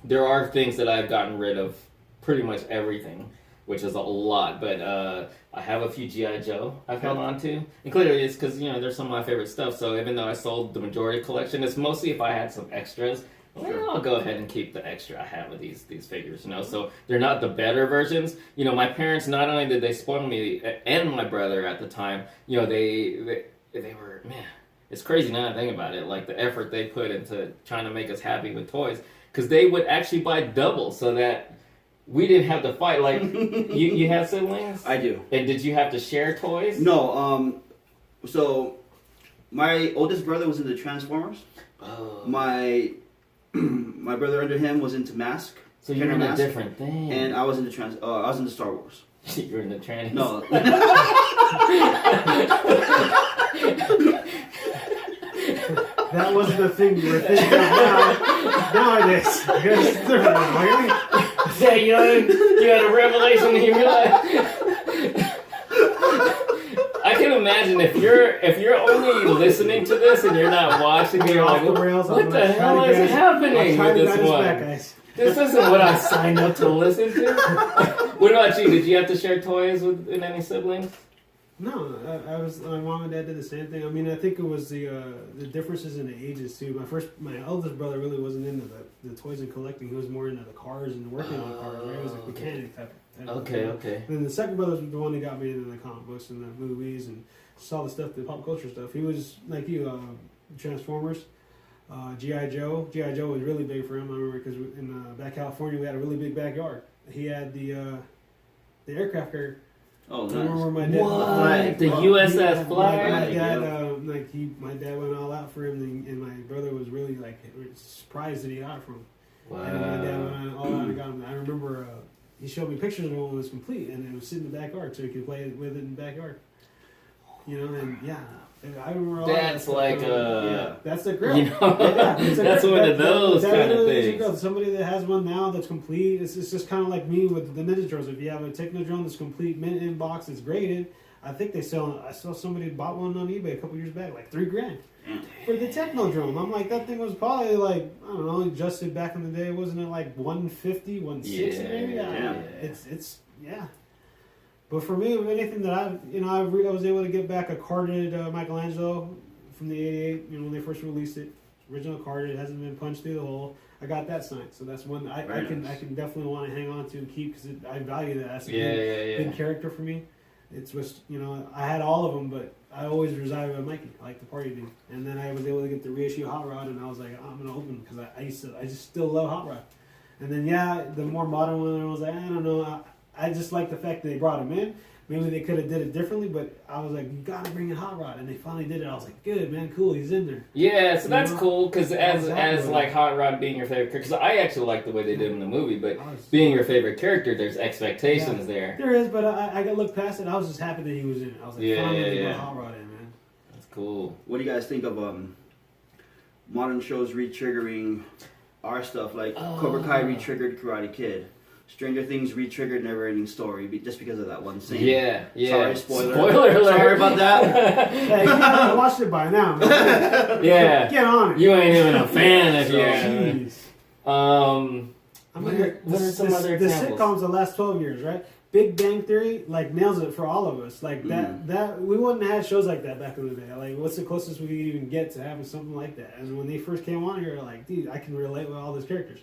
there are things that I've gotten rid of, pretty much everything, which is a lot. But I have a few G.I. Joe I've held on to. And clearly it's because, they're some of my favorite stuff. So even though I sold the majority collection, it's mostly if I had some extras. Well, I'll go ahead and keep the extra I have of these figures, So they're not the better versions. My parents, not only did they spoil me and my brother at the time, they were, man, it's crazy now to think about it, like the effort they put into trying to make us happy with toys. Because they would actually buy double so that we didn't have to fight. Like, you have siblings? I do. And did you have to share toys? No, so my oldest brother was into Transformers. Oh. My brother under him was into Mask. So you're in a different thing. And I was into I was into Star Wars. You're in the trans. No. That wasn't the thing you were thinking of nowadays. It's different now, really. Yeah, you had a revelation and you realized. I can imagine if you're only listening to this and you're not watching, you're like, what the hell is happening with this one? This isn't what I signed up to listen to. What about you? Did you have to share toys with any siblings? No, my mom and dad did the same thing. I mean, I think it was the differences in the ages too. My eldest brother really wasn't into the toys and collecting. He was more into the cars and working on cars. Right? He was like a mechanic type of thing. Okay. And then the second brother was the one that got me into the comic books and the movies and saw the stuff, the pop culture stuff. He was like you, Transformers, G.I. Joe. G.I. Joe was really big for him. I remember because in back California we had a really big backyard. He had the aircraft carrier. Oh, nice. I remember my dad. What? The USS flag? My dad went all out for him, and my brother was really surprised that he got it from him. Wow. And my dad went all out and got him. I remember he showed me pictures of it when it was complete, and it was sitting in the backyard, so he could play with it in the backyard. And yeah. I remember all that's that like that's the grill. That's one of those kind of things. Somebody that has one now that's complete. It's just kind of like me with the Ninja Turtles. If you have a Technodrome that's complete, mint in box, it's graded. I think I saw somebody bought one on eBay a couple years back, like $3,000 for the Technodrome. I'm like, that thing was probably like, I don't know, adjusted back in the day. Wasn't it like 150, 160 maybe? Yeah. It's But for me, anything that I was able to get back a carded Michelangelo from the '88. When they first released it, original carded, it hasn't been punched through the hole. I got that signed, so that's one I can definitely want to hang on to and keep because I value that. That's a good character for me. It's just I had all of them, but I always resided with Mikey. I like the party dude, and then I was able to get the reissue Hot Rod, and I was like, I'm gonna open because I just still love Hot Rod. And then the more modern one, I was like, I don't know. I just like the fact that they brought him in. Maybe they could have did it differently, but I was like, you got to bring in Hot Rod, and they finally did it. I was like, good man, cool, he's in there. Yeah, so that's cool because as like Hot Rod being your favorite character, because I actually like the way they did him in the movie, but being your favorite character, there's expectations there. There is, but I got to look past it. I was just happy that he was in it. I was like, finally they brought Hot Rod in, man. That's cool. What do you guys think of modern shows re-triggering our stuff? Like Cobra Kai re-triggered Karate Kid. Stranger Things re-triggered Never Ending Story just because of that one scene. Yeah. Sorry, spoiler alert. Sorry about that. Hey, you watched it by now, man. Yeah. Get on it. You ain't even a fan if you Jeez. What are some other examples? The sitcoms the last 12 years, right? Big Bang Theory, nails it for all of us. That we wouldn't have had shows like that back in the day. Like, what's the closest we could even get to having something like that? And when they first came on, you're like, dude, I can relate with all these characters.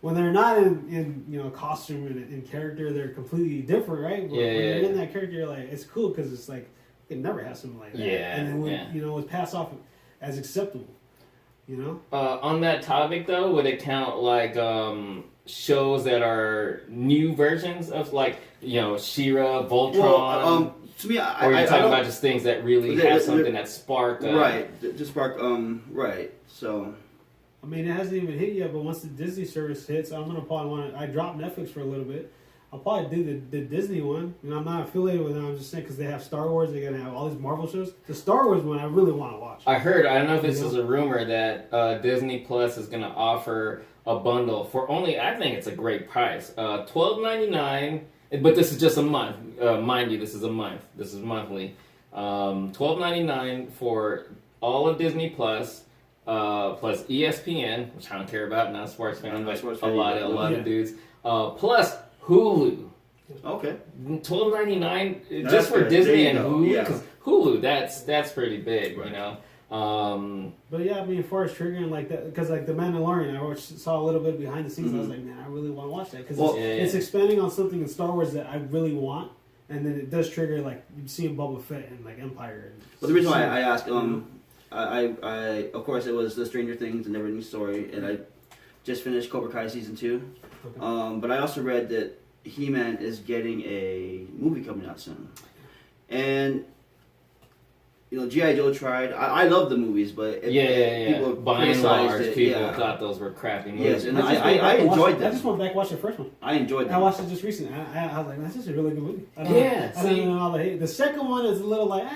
When they're not in costume and in character, they're completely different, right? When you're in that character, you're like, it's cool because it's like it never has something like that. Yeah, and then it was passed off as acceptable. On that topic though, would it count like shows that are new versions of She-Ra, Voltron? Well, to me, or you're talking about just things that really have something that spark. Right, to spark. Right. So. I mean, it hasn't even hit yet, but once the Disney service hits, I'm gonna probably I dropped Netflix for a little bit. I'll probably do the Disney one. You know, I'm not affiliated with them. I'm just saying because they have Star Wars, they're gonna have all these Marvel shows. The Star Wars one, I really want to watch. I don't know if this is a rumor that Disney Plus is gonna offer a bundle for only, I think it's a great price, $12.99. But this is just a month. Mind you, this is a month. This is monthly. $12.99 for all of Disney Plus. Plus ESPN, which I don't care about, not a sports fan, but a lot of dudes. Plus Hulu. Okay. $12.99 just for Disney and Hulu. Because Hulu, that's pretty big, right. You know. But yeah, I mean, as far as triggering like that, because like The Mandalorian, I saw a little bit behind the scenes. I was like, man, I really want to watch that because it's expanding on something in Star Wars that I really want, and then it does trigger like you seeing Boba Fett and like Empire. Well, the reason why I asked, I of course it was the Stranger Things and Neverending Story, and I just finished Cobra Kai season 2. Okay. But I also read that He-Man is getting a movie coming out soon, and you know G.I. Joe tried. I love the movies, but people by and large, people thought those were crappy movies. Yes, and I enjoyed them. I just went back and watched the first one. I enjoyed them. I watched it just recently. I was like, this is a really good movie. I don't know all the hate. The second one is a little like,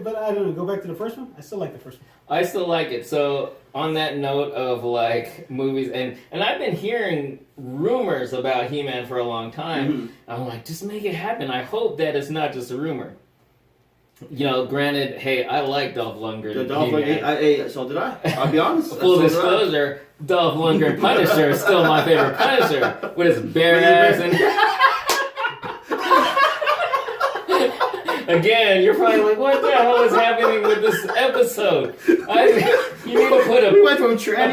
but I don't know. Go back to the first one. I still like the first one. I still like it. So on that note of like movies, and I've been hearing rumors about He-Man for a long time. Mm-hmm. I'm like, just make it happen. I hope that it's not just a rumor. You know, granted, hey, I like Dolph Lundgren. So did I. I'll be honest. Full disclosure, Dolph Lundgren Punisher is still my favorite Punisher with his bare ass and. Again, you're probably like, what the hell is happening with this episode? You need to put a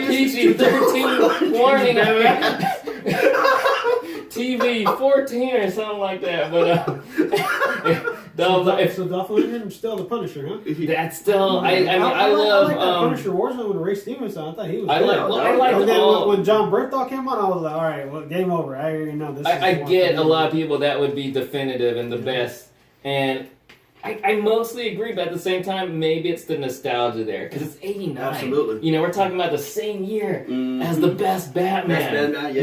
PG-13 warning on TV 14 or something like that. But Dolph Lundgren is still the Punisher, huh? That's still. I love that Punisher Warzone with Ray Stevenson. I thought he was. I like when John Bernthal came on, I was like, all right, well, game over. I already know this. I get a lot of people that would be definitive and the best, and I mostly agree, but at the same time, maybe it's the nostalgia there because it's '89. Absolutely. You know, we're talking about the same year as the best Batman.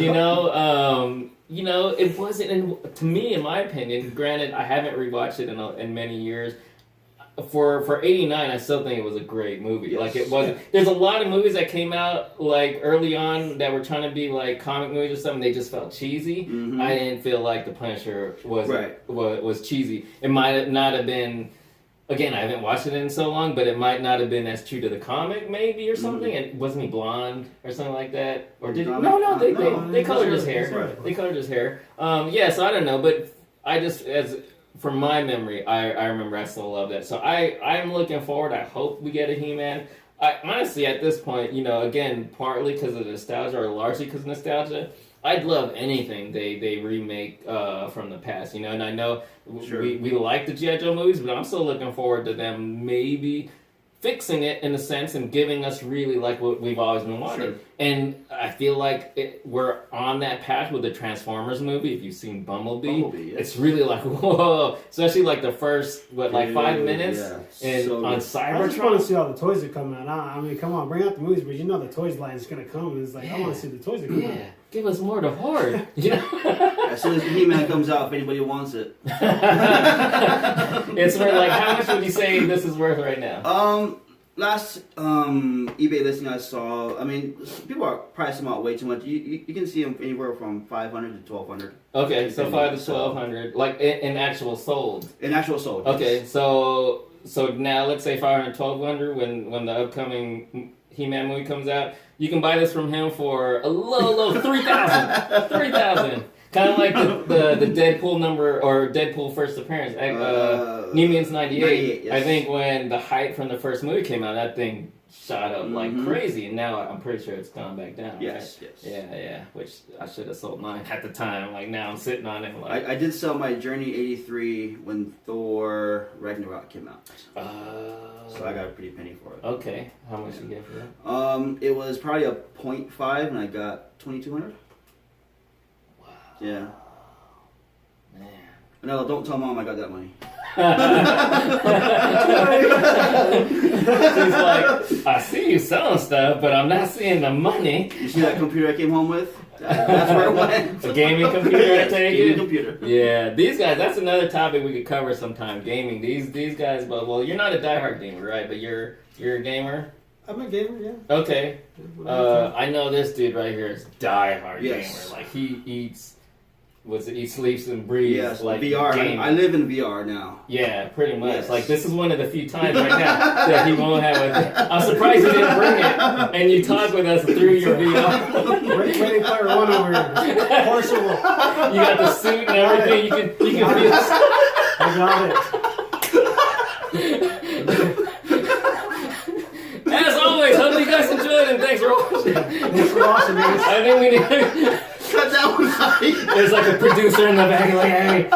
You know, it wasn't, to me, in my opinion, granted, I haven't rewatched it in many years. For '89, I still think it was a great movie. Yes. Like, it wasn't, there's a lot of movies that came out, like, early on that were trying to be, like, comic movies or something, they just felt cheesy. Mm-hmm. I didn't feel like The Punisher was cheesy. It might not have been, again, I haven't watched it in so long, but it might not have been as true to the comic, maybe, or something. Mm-hmm. And wasn't he blonde or something like that? Or did he? No, they colored his hair. Right. They colored his hair. So I don't know, but I just, from my memory, I remember I still love that. So I'm looking forward. I hope we get a He-Man. Honestly, at this point, you know, again, partly because of nostalgia or largely because of nostalgia, I'd love anything they remake from the past, you know. And I know we like the G.I. Joe movies, but I'm still looking forward to them maybe fixing it in a sense and giving us really like what we've always been wanting. Sure. And I feel like we're on that path with the Transformers movie. If you've seen Bumblebee, yes. It's really like, whoa. Especially like the first, 5 minutes on Cybertron. I just want to see all the toys that come out. I mean, come on, bring out the movies, but you know the toys line is going to come. And it's like, I want to see the toys that come out. Give us more to hoard. You know? As soon as the He-Man comes out, if anybody wants it. It's worth, like, how much would you say this is worth right now? Last eBay listing I saw, I mean, people are pricing them out way too much. You can see them anywhere from $500 to $1,200. Okay, so $500 to $1,200, like in actual sold. In actual sold. Okay, yes. So now let's say $500 to $1,200 when the upcoming He-Man movie comes out. You can buy this from him for a low $3,000. $3,000. Kind of like the Deadpool number or Deadpool first appearance, New Mutants 98. Yes. I think when the hype from the first movie came out, that thing shot up like crazy, and now I'm pretty sure it's gone back down. Yes, right? Yes. Yeah. Which I should have sold mine at the time. Like now I'm sitting on it. Like I did sell my Journey 83 when Thor Ragnarok came out. So I got a pretty penny for it. Okay, how much did you get for that? It was probably a 0.5, and I got $2,200. Yeah. Man. No, don't tell Mom I got that money. She's like, I see you selling stuff, but I'm not seeing the money. You see that computer I came home with? That's where it went. A gaming computer, I take gaming it? computer. Yeah, these guys, that's another topic we could cover sometime, gaming. These guys, but well, you're not a diehard gamer, right? But you're a gamer? I'm a gamer, yeah. Okay. I know this dude right here is diehard Yes. gamer. Like, he eats... he sleeps and breathes yes, like VR. gaming. I live in VR now. Yeah, pretty much. Yes. Like, this is one of the few times right now that he won't have a... I'm surprised you didn't bring it, and you talk with us through your VR. Ready Player One over here. Partial. You got the suit and everything. You can feel... I got it. As always, hope you guys enjoyed, and thanks for watching. Thanks for watching, guys. I think we need... Cut that one out. There's like a producer in the back, like, hey,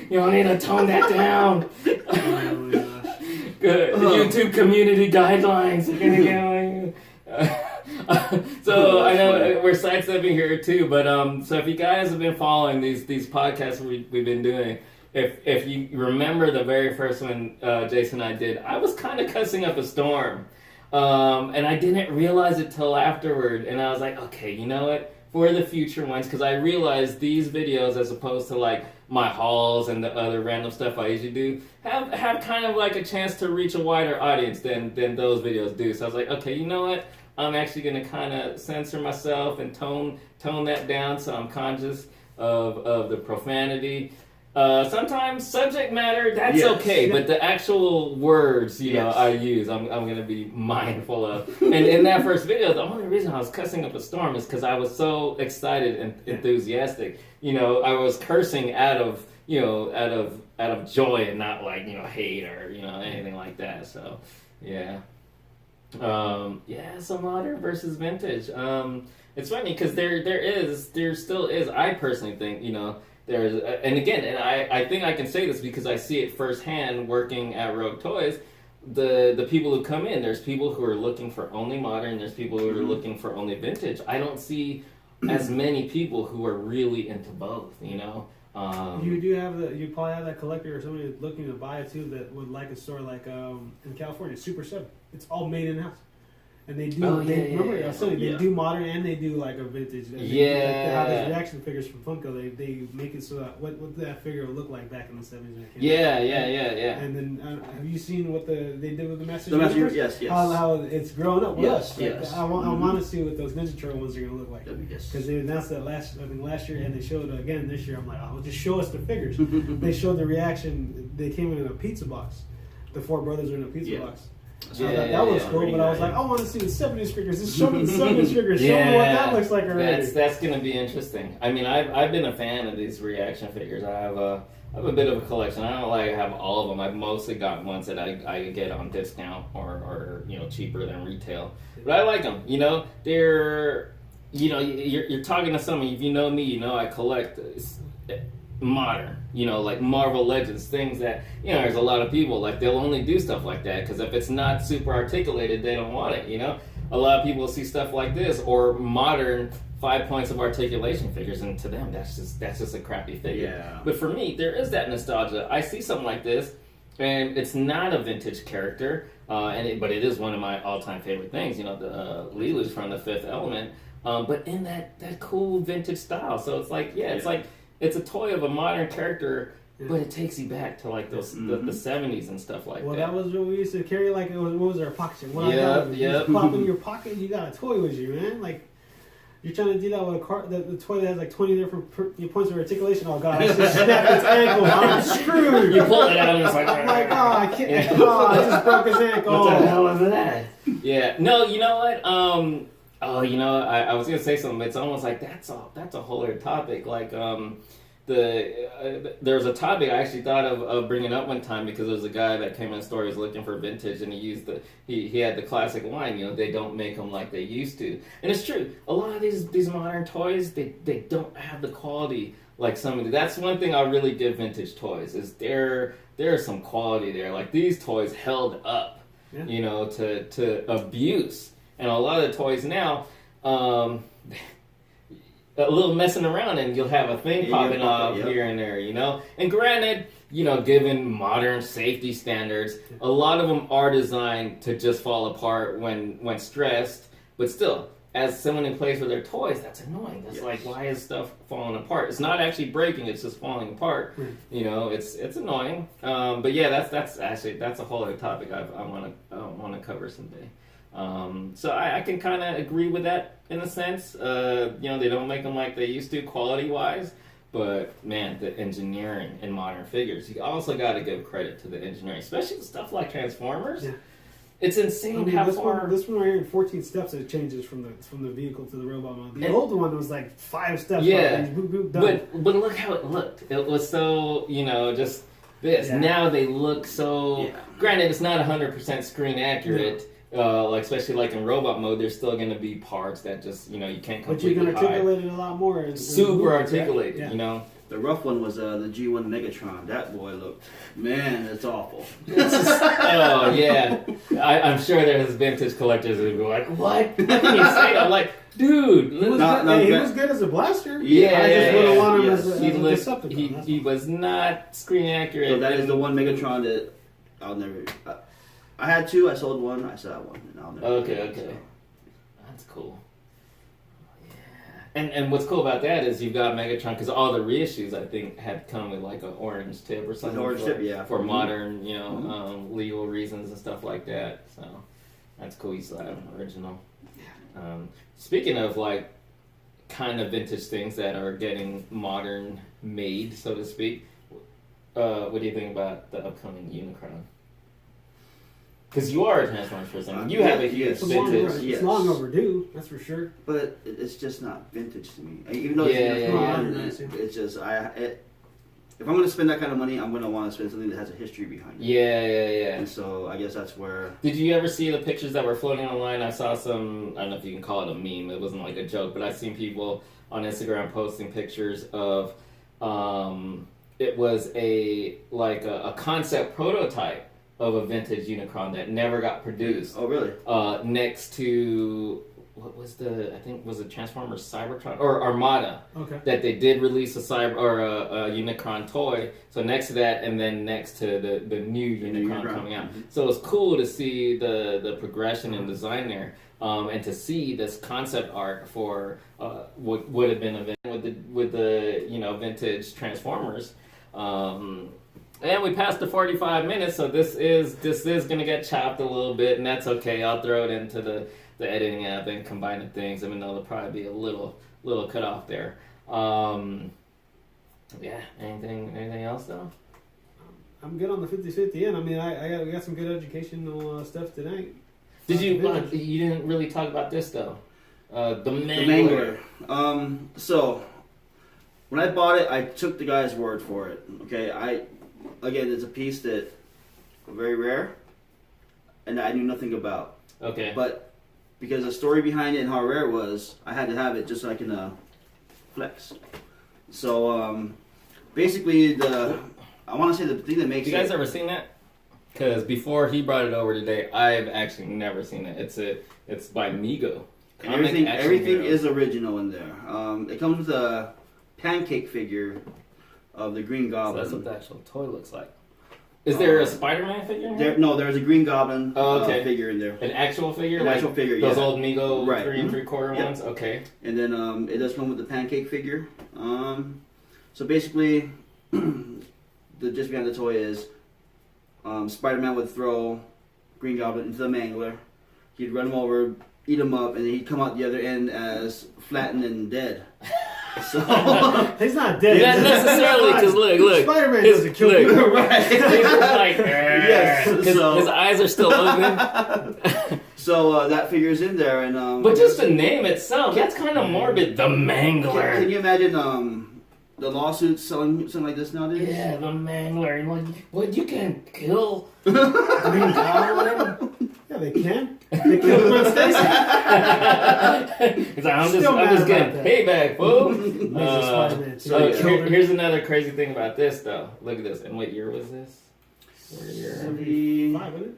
y'all need to tone that down. Oh my gosh. Good. The YouTube community guidelines are gonna get so I know we're sidestepping here too, but so if you guys have been following these podcasts we've been doing, if you remember the very first one Jason and I did, I was kind of cussing up a storm. And I didn't realize it till afterward, and I was like, okay, you know what? For the future ones, because I realized these videos, as opposed to like my hauls and the other random stuff I usually do, have kind of like a chance to reach a wider audience than those videos do. So I was like, okay, you know what? I'm actually going to kind of censor myself and tone that down, so I'm conscious of the profanity. Sometimes subject matter, that's okay, but the actual words, you know, I use, I'm going to be mindful of. And in that first video, the only reason I was cussing up a storm is because I was so excited and enthusiastic. You know, I was cursing out of joy and not like, hate or, anything like that. So, yeah. So modern versus vintage. It's funny because there still is, I personally think, there's, and again, and I think I can say this because I see it firsthand working at Rogue Toys. The people who come in, there's people who are looking for only modern, there's people who are looking for only vintage. I don't see as many people who are really into both, You you probably have that collector or somebody looking to buy it too that would like a store like in California, Super 7. It's all made in house. And they do. They do modern and they do like a vintage. How those reaction figures from Funko, they make it so that what that figure would look like back in the 70s. Yeah. And then have you seen what they did with the Masters? The Masters, yes. How it's grown up. Yes. I want to see what those Ninja Turtle ones are going to look like. Because they announced that last year, and they showed it again this year. I'm like, just show us the figures. They showed the reaction. They came in a pizza box. The four brothers were in a pizza box. That was cool, but I was like, I want to see the 70s figures. Just show me the 70s figures. Show me what that looks like already. That's going to be interesting. I mean, I've been a fan of these reaction figures. I have a bit of a collection. I don't have all of them. I've mostly got ones that I get on discount or cheaper than retail. But I like them. They're you're talking to someone. If you know me, I collect modern, like Marvel Legends, things that, there's a lot of people, like, they'll only do stuff like that, because if it's not super articulated, they don't want it, A lot of people see stuff like this, or modern 5 points of articulation figures, and to them, that's just a crappy figure. Yeah. But for me, there is that nostalgia. I see something like this, and it's not a vintage character, but it is one of my all-time favorite things, the Leeloo's from The Fifth Element, but in that cool vintage style, so it's like, it's a toy of a modern character, but it takes you back to like those the 70s and stuff like that. Well, that was what we used to carry. Like, what was our pocket? You just pop in your pocket, you got a toy with you, man. Like, you're trying to do that with a car, the toy that has like 20 different points of articulation. Oh god, I just snapped its ankle. I'm screwed. You pull it out and it's like, I'm like, I can't. I just broke his ankle. What the hell is that? Yeah. No, you know what? I was gonna say something. But it's almost like that's a whole other topic. Like, there's a topic I actually thought of bringing up one time because there was a guy that came in the store, he was looking for vintage, and he had the classic line, they don't make them like they used to, and it's true. A lot of these modern toys, they don't have the quality like some of the. That's one thing I really give vintage toys is there's some quality there. Like these toys held up, to abuse. And a lot of the toys now, a little messing around and you'll have a thing popping off here and there, you know? And granted, you know, given modern safety standards, a lot of them are designed to just fall apart when stressed, but still, as someone who plays with their toys, that's annoying. That's like, why is stuff falling apart? It's not actually breaking; it's just falling apart. You know, it's annoying. But yeah, that's a whole other topic I want to cover someday. So I can kind of agree with that in a sense. You know, they don't make them like they used to quality wise, but man, the engineering in modern figures, you also got to give credit to the engineering, especially stuff like Transformers. Yeah. It's insane how far. This one right here, 14 steps, it changes from the vehicle to the robot mode. The older one was like 5 steps. Yeah, boop, boop, done. But look how it looked. It was so, you know, just this. Yeah. Now they look so. Yeah. Granted, it's not 100% screen accurate. Like especially like in robot mode, there's still going to be parts that just, you know, you can't completely hide. But you can articulate it a lot more. Super articulated, you know. The rough one was the G1 Megatron. That boy looked, man, it's awful. Oh, yeah. I'm sure there's vintage collectors who be like, what? How can you say that? I'm like, dude. He was good as a blaster. Yeah. I just wouldn't want him as a Decepticon. He was not screen accurate. So that is the one Megatron that I'll never... I had 2, I sold 1, I still have 1. And I'll never okay. So. That's cool. And what's cool about that is you've got Megatron, because all the reissues, I think, had come with like an orange tip or something. Orange tip, yeah. For modern, you know, legal reasons and stuff like that. So that's cool. You still have an original. Speaking of like kind of vintage things that are getting modern made, so to speak, what do you think about the upcoming Unicron? Because you are a Transformers person. You have a huge vintage. It's long overdue, that's for sure. But it's just not vintage to me. Even though it's just, if I'm going to spend that kind of money, I'm going to want to spend something that has a history behind it. Yeah. And so I guess that's where... Did you ever see the pictures that were floating online? I saw some, I don't know if you can call it a meme. It wasn't like a joke, but I've seen people on Instagram posting pictures of, it was a concept prototype of a vintage Unicron that never got produced. Oh, really? Next to, what was was it Transformers Cybertron? Or Armada. Okay. That they did release a Unicron toy. So next to that, and then next to the new Unicron coming out. Mm-hmm. So it's cool to see the progression and design there. And to see this concept art for what would have been a with the you know, vintage Transformers. And we passed the 45 minutes, so this is going to get chopped a little bit, and that's okay. I'll throw it into the editing app and combine the things, even though there'll probably be a little cut off there. Yeah, anything else, though? I'm good on the 50-50 end. I mean, we got some good educational stuff tonight. Did you didn't really talk about this, though? The Mangler. So, when I bought it, I took the guy's word for it. Okay, Again, it's a piece that very rare, and I knew nothing about. Okay. But because the story behind it and how rare it was, I had to have it just so I can flex. So basically, I want to say the thing that makes you guys ever seen that? Because before he brought it over today, I've actually never seen it. It's by Mego. And everything is original in there. It comes with a pancake figure of the Green Goblin. So that's what the actual toy looks like. Is there a Spider-Man figure in here? No, there's a Green Goblin figure in there. An actual figure? An actual figure, those old Mego 3 3/4 yep. ones? Okay. And then it does come with the pancake figure. So basically, the gist behind the toy is Spider-Man would throw Green Goblin into the Mangler. He'd run him over, eat him up, and then he'd come out the other end as flattened and dead. So he's not dead. Not necessarily, because look. Spider-Man doesn't kill you. Right. He's like, yes. His eyes are still open. So that figure's in there, and but just the name itself, that's kind of morbid. The Mangler. Can you imagine the lawsuits selling something like this nowadays? Yeah, the Mangler. Like, what? You can kill Green Goblin? Yeah, they can. They killed Gwen Stacy. I'm just getting payback, fool. Here's another crazy thing about this, though. Look at this. And what year was this? 75, isn't it?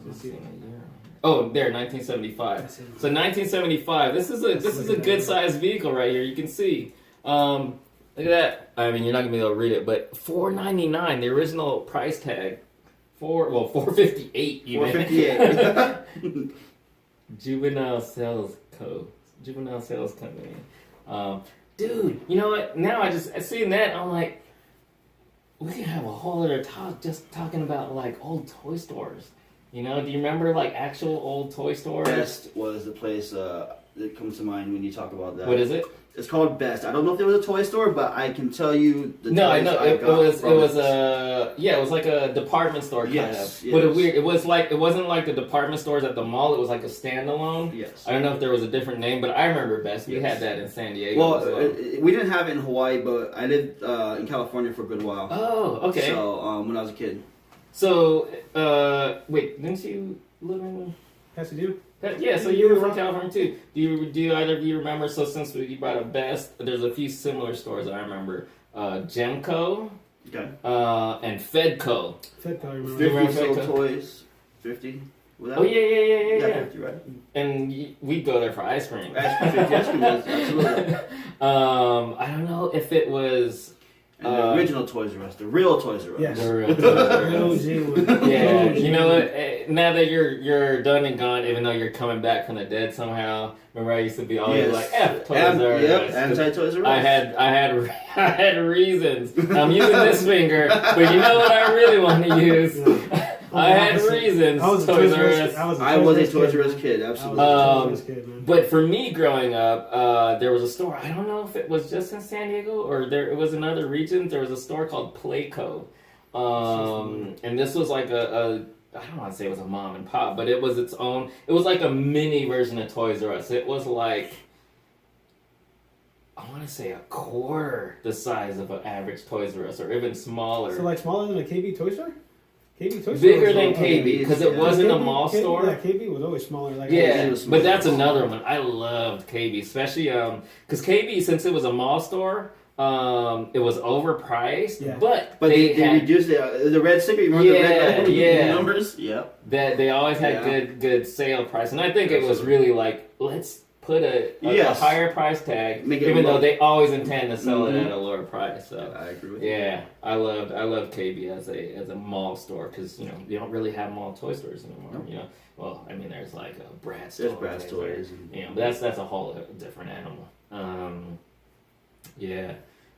I'm seeing a year. Oh, there, 1975. So 1975. This is a good sized vehicle right here. You can see. Look at that. I mean, you're not gonna be able to read it, but $499. The original price tag. $458. $458. Juvenile Sales Company. Dude, you know what? Now I seen that. I'm like, we can have a whole other talk just talking about like old toy stores. You know, do you remember like actual old toy stores? Best was the place that comes to mind when you talk about that. What is it? It's called Best. I don't know if there was a toy store, but I can tell you the No, I toys know it was like a department store kind of. Yes. But it wasn't like the department stores at the mall. It was like a standalone. Yes. I don't know if there was a different name, but I remember Best. We had that in San Diego. Well, we didn't have it in Hawaii, but I lived in California for a good while. Oh, okay. So when I was a kid. So wait, didn't you live in Pasadena? Yeah, so you were from California too. Do you either of you remember? So since you brought up Best, there's a few similar stores that I remember. Gemco, okay, and Fedco. Fedco, I remember. 50 sold toys. 50. Oh yeah. 50, right? And we'd go there for ice cream. Ice cream, absolutely. I don't know if it was. And the original Toys R Us, the real Toys R Us. Yes. The real Toys R Us. Yeah, OG. you know what? Now that you're done and gone, even though you're coming back kind of dead somehow. Remember, I used to be always like, "F Toys R Us." Yep, anti Toys R Us. I had reasons. I'm using this finger, but you know what I really want to use? I had reasons. I was a Toys R Us. I was a Toys R Us kid, absolutely. But for me growing up, there was a store. I don't know if it was just in San Diego or it was in other regions. There was a store called Playco, and this was like I don't want to say it was a mom and pop, but it was its own. It was like a mini version of Toys R Us. It was like, I want to say a quarter the size of an average Toys R Us, or even smaller. So like smaller than a KB toy store? KB toy store? Bigger than KB, because it wasn't a mall store. Yeah, KB was always smaller. Like yeah, but that's another one. I loved KB, especially because KB, since it was a mall store, it was overpriced. Yeah. But they reduced the red sticker. You remember the red numbers? Yep. That they always had good sale price, and I think it was really like, let's put a higher price tag, even though they always intend to sell it at a lower price. So I agree with you. Yeah, I loved KB as a mall store, because you don't really have mall toy stores anymore. Nope. You know, well, I mean, there's like a Brad's Toys. There's Brad's Toys. But that's a whole different animal. Yeah.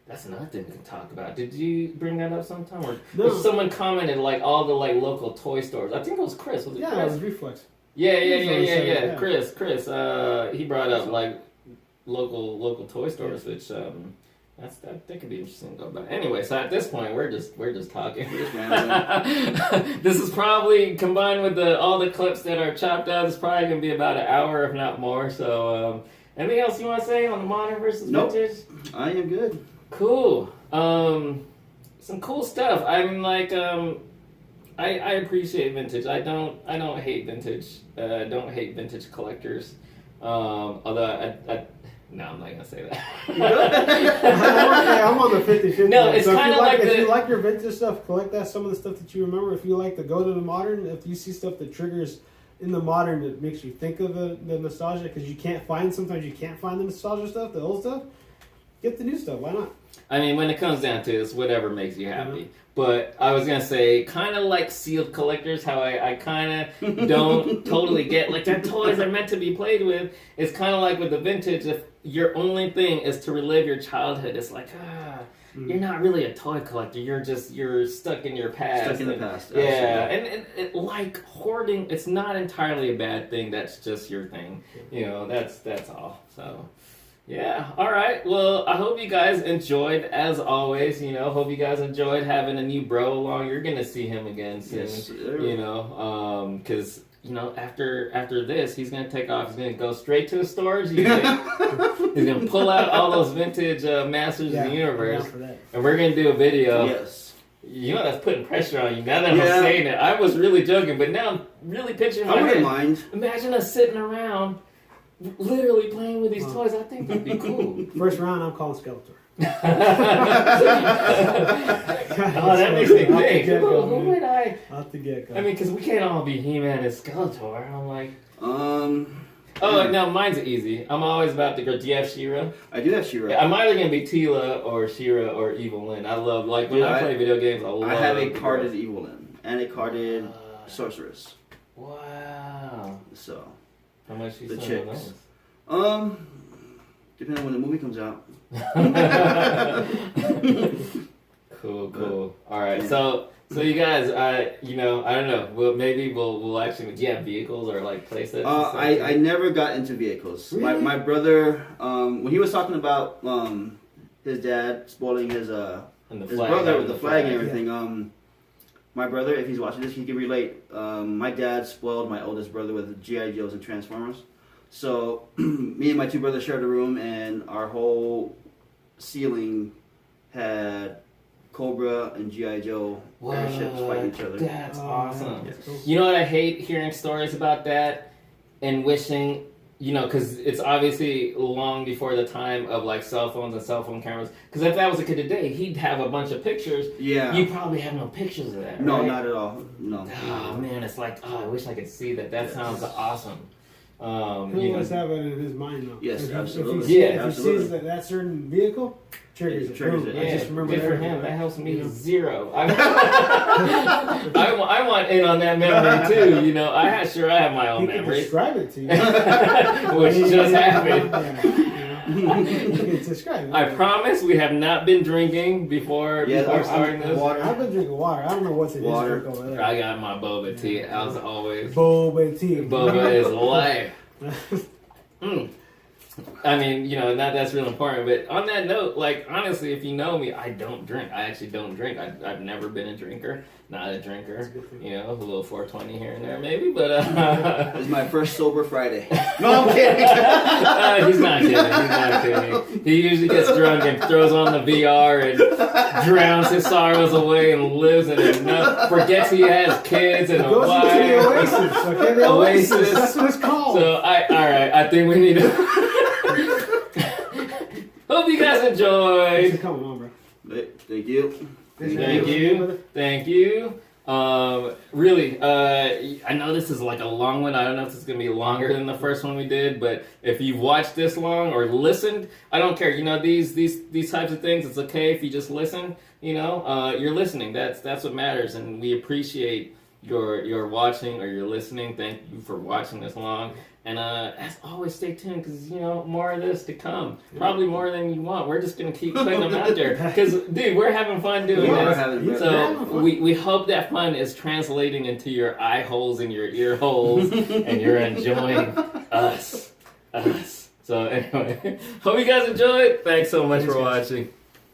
That's another thing we can talk about. Did you bring that up sometime? Or someone commented like all the like local toy stores. I think it was Chris. Was it Chris? Yeah, it was Reflex. Yeah. Chris. He brought up like local toy stores, which that could be interesting to go about. Anyway, so at this point we're just talking. This is probably combined with all the clips that are chopped out. It's probably gonna be about an hour, if not more. So anything else you want to say on the modern versus vintage? I am good. Cool. Some cool stuff. I mean, like, I appreciate vintage. I don't hate vintage. I don't hate vintage collectors. Although no, I'm not gonna say that. I'm on the 50-50. No, it's so kind of like if you like your vintage stuff, collect some of the stuff that you remember. If you like to go to the modern, if you see stuff that triggers in the modern that makes you think of the nostalgia, because sometimes you can't find the nostalgia stuff, the old stuff. Get the new stuff. Why not? I mean, when it comes down to it, it's whatever makes you happy. Mm-hmm. But I was gonna say, kind of like sealed collectors, how I kind of don't totally get, like, their toys are meant to be played with. It's kind of like with the vintage. If your only thing is to relive your childhood, it's like, you're not really a toy collector. You're stuck in your past. Stuck in the past. Yeah, and like hoarding, it's not entirely a bad thing. That's just your thing. You know, that's all. So. Yeah, all right. Well, I hope you guys enjoyed, as always. You know, hope you guys enjoyed having a new bro along. You're gonna see him again soon. Yes, you know, because after this, he's gonna take off. He's gonna go straight to a storage unit. He's gonna pull out all those vintage Masters of the Universe, and we're gonna do a video. Yes. You know, that's putting pressure on you. Now that I'm saying it, I was really joking, but now I'm really picturing my head. I wouldn't mind. Imagine us sitting around, literally playing with these toys. I think that'd be cool. First round, I'm calling Skeletor. Oh, that makes me think. Who would I? Off the get-go. I mean, because we can't all be He-Man and Skeletor. I'm like, Oh, no, mine's easy. I'm always about to go. Do you have She-Ra? I do have She-Ra. Yeah, I'm either gonna be Tila or She-Ra or Evil Lyn. I love when I play video games. I have a carded Evil Lyn and a carded Sorceress. Wow. So how much you the selling chicks? those? Depending on when the movie comes out. Cool. All right, so you guys, I don't know. Maybe we'll actually. Do you have vehicles or like playsets? I never got into vehicles. Really? My brother, when he was talking about his dad spoiling his brother with the flag and everything. Yeah. My brother, if he's watching this, he can relate. My dad spoiled my oldest brother with G.I. Joes and Transformers. So me and my two brothers shared a room, and our whole ceiling had Cobra and G.I. Joe airships fighting each other. That's awesome. Yes. You know what I hate hearing stories about that and wishing, because it's obviously long before the time of like cell phones and cell phone cameras. Because if that was a kid today, he'd have a bunch of pictures. Yeah. You probably have no pictures of that. No, right? not at all. No. Oh man, it's like, I wish I could see that. That sounds awesome. He always have it in his mind though. Yes, if absolutely. If he sees that certain vehicle, triggers it. Triggers it. Yeah, I just remember good for everything. him. That helps me zero. I want in on that memory too. I have my own He can memories, describe it to you. which just happened. You can describe it. I promise we have not been drinking before starting this. Water. I've been drinking water. I don't know what's in this Water. drink over there. I got my boba tea as always. Boba tea. Boba is life. I mean, that's really important. But on that note, like, honestly, if you know me, I don't drink. I actually don't drink. I've never been a drinker. Not a drinker. A little 420 here and there, maybe. But It's my first sober Friday. No, I'm kidding. He's not kidding. He usually gets drunk and throws on the VR and drowns his sorrows away and lives in it. Forgets he has kids and a Goes into wife. the Oasis. Okay, the Oasis. That's what it's called. So all right. I think we need to. Hope you guys enjoyed. Come on, bro. Thank you. Thank you. Really, I know this is like a long one. I don't know if this is going to be longer than the first one we did, but if you've watched this long or listened, I don't care. These types of things, it's okay if you just listen. You're listening. That's what matters, and we appreciate your watching or your listening. Thank you for watching this long. And as always, stay tuned because more of this to come. Probably more than you want. We're just gonna keep putting them out there because, dude, we're having fun doing this. So we hope that fun is translating into your eye holes and your ear holes, and you're enjoying us. So anyway, hope you guys enjoyed. Thanks so much for watching.